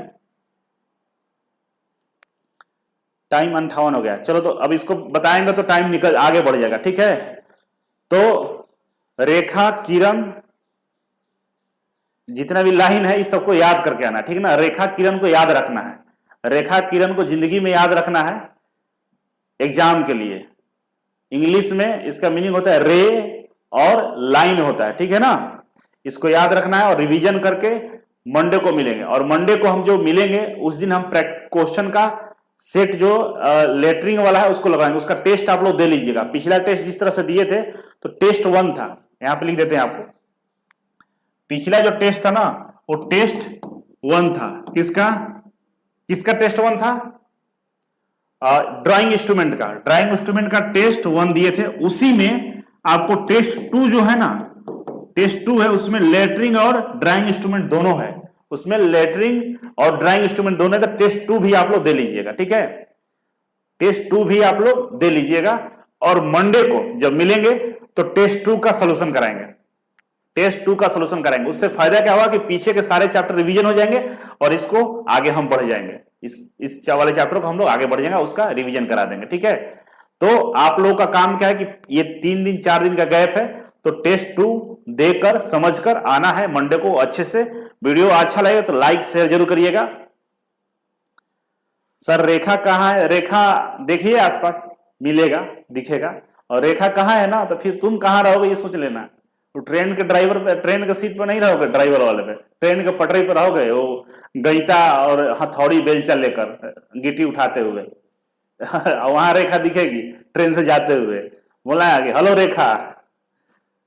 टाइम 58 हो गया। चलो तो अब इसको बताएंगे तो टाइम निकल आगे बढ़ जाएगा, ठीक है। तो रेखा, किरण, जितना भी लाइन है इस सबको याद करके आना, ठीक है ना। रेखा किरण को याद रखना है, रेखा किरण को जिंदगी में याद रखना है एग्जाम के लिए। इंग्लिश में इसका मीनिंग होता है रे और लाइन होता है, ठीक है ना। इसको याद रखना है और रिवीजन करके मंडे को मिलेंगे, और मंडे को हम जो मिलेंगे उस दिन हम क्वेश्चन का सेट जो लेटरिंग वाला है उसको लगाएंगे। उसका टेस्ट आप लोग दे लीजिएगा। पिछला टेस्ट जिस तरह से दिए थे तो टेस्ट 1 था, यहां पे लिख देते हैं आपको। पिछला जो टेस्ट था ना वो टेस्ट 1 था। किसका किसका टेस्ट 1 था, ड्राइंग इंस्ट्रूमेंट का। ड्राइंग इंस्ट्रूमेंट का टेस्ट 1 दिए थे, उसी में आपको टेस्ट 2 जो है ना, टेस्ट 2 है, उसमें लेटरिंग और ड्राइंग इंस्ट्रूमेंट दोनों है, उसमें लेटरिंग और ड्राइंग इंस्ट्रूमेंट दोनों है। तो टेस्ट 2 भी आप लोग दे लीजिएगा, ठीक है, टेस्ट 2 भी आप लोग दे लीजिएगा। और मंडे को जब मिलेंगे तो टेस्ट 2 का सॉल्यूशन कराएंगे, टेस्ट 2 का सॉल्यूशन कराएंगे। उससे फायदा क्या हुआ कि पीछे के सारे चैप्टर रिवीजन हो जाएंगे और इसको आगे हम बढ़ जाएंगे, इस वाले चैप्टर को हम लोग आगे बढ़ जाएंगे, उसका रिवीजन करा देंगे, ठीक है। तो आप लोगों का काम क्या है कि ये 3 दिन 4 दिन का गैप है, तो टेस्ट 2 देकर समझकर आना है मंडे को अच्छे से। वीडियो अच्छा लगे तो लाइक शेयर जरूर करिएगा। सर रेखा कहाँ है, रेखा देखिए आसपास मिलेगा, दिखेगा, और रेखा कहाँ है ना, तो फिर तुम कहाँ रहोगे ये सोच लेना। तो ट्रेन के ड्राइवर पे, ट्रेन के सीट पे नहीं रहोगे, ड्राइवर वाले पे, ट्रेन के पटरी पर रहोगे, वो गईता और हथौड़ी बेलचा लेकर गिट्टी उठाते हुए वहां रेखा दिखेगी ट्रेन से जाते हुए। बोला आगे हेलो रेखा,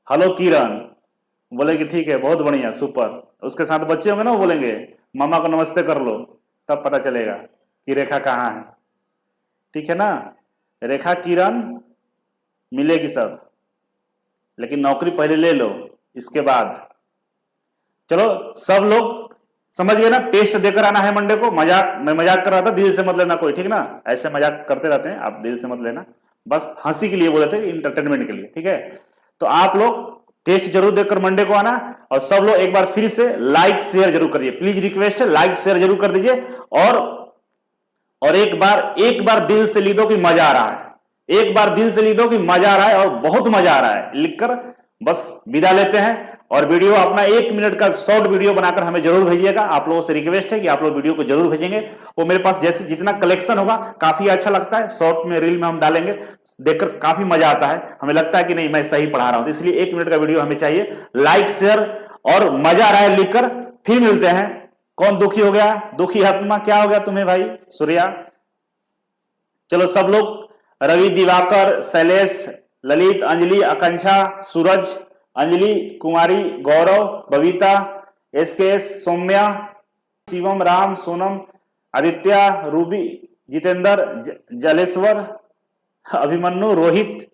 हेलो किरण, बोलेगी ठीक है बहुत बढ़िया सुपर। उसके साथ बच्चे होंगे ना, वो बोलेंगे मामा को नमस्ते कर लो, तब पता चलेगा कि रेखा कहाँ है, ठीक है ना। रेखा किरण मिलेगी सब, लेकिन नौकरी पहले ले लो इसके बाद। चलो सब लोग समझ गए ना? टेस्ट देकर आना है मंडे को। मजाक, मैं मजाक कर रहा था, दिल से मत लेना कोई, ठीक ना? ऐसे मजाक करते रहते हैं, आप दिल से मत लेना, बस हंसी के लिए बोले थे, इंटरटेनमेंट के लिए, ठीक है? तो आप लोग टेस्ट जरूर देकर मंडे को आना, और सब लोग एक बार फिर से लाइक शेयर जरूर करिए, प्लीज रिक्वेस्ट है, लाइक शेयर जरूर कर दीजिए। और एक बार दिल से लिख दो कि मजा आ रहा है, एक बार दिल से लिख दो कि मजा आ रहा है और बहुत मजा आ रहा है, लिखकर बस विदा लेते हैं। और वीडियो अपना 1 मिनट का शॉर्ट वीडियो बनाकर हमें जरूर भेजिएगा। आप लोगों से रिक्वेस्ट है कि आप लोग वीडियो को जरूर भेजेंगे, वो मेरे पास जैसे जितना कलेक्शन होगा काफी अच्छा लगता है, शॉर्ट में रील में हम डालेंगे, देखकर काफी मजा आता है, हमें लगता है कि नहीं मैं सही पढ़ा रहा हूं, तो इसलिए 1 मिनट का वीडियो हमें चाहिए। लाइक शेयर और मजा आ रहा है लिखकर फिर मिलते हैं। कौन दुखी हो गया? दुखी आत्मा, क्या हो गया तुम्हें भाई सूर्या? चलो सब लोग, रवि, दिवाकर, शैलेश, ललित, अंजलि, आकांक्षा, सूरज, अंजलि कुमारी, गौरव, बबीता, एसकेएस, सौम्या, शिवम, राम, सोनम, आदित्य, रूबी, जितेंद्र, जलेश्वर, अभिमन्यु, रोहित,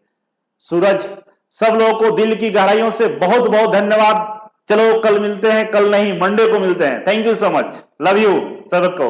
सूरज, सब लोगों को दिल की गहराइयों से बहुत बहुत धन्यवाद। चलो कल मिलते हैं, कल नहीं मंडे को मिलते हैं। Thank you so much, love you सबको।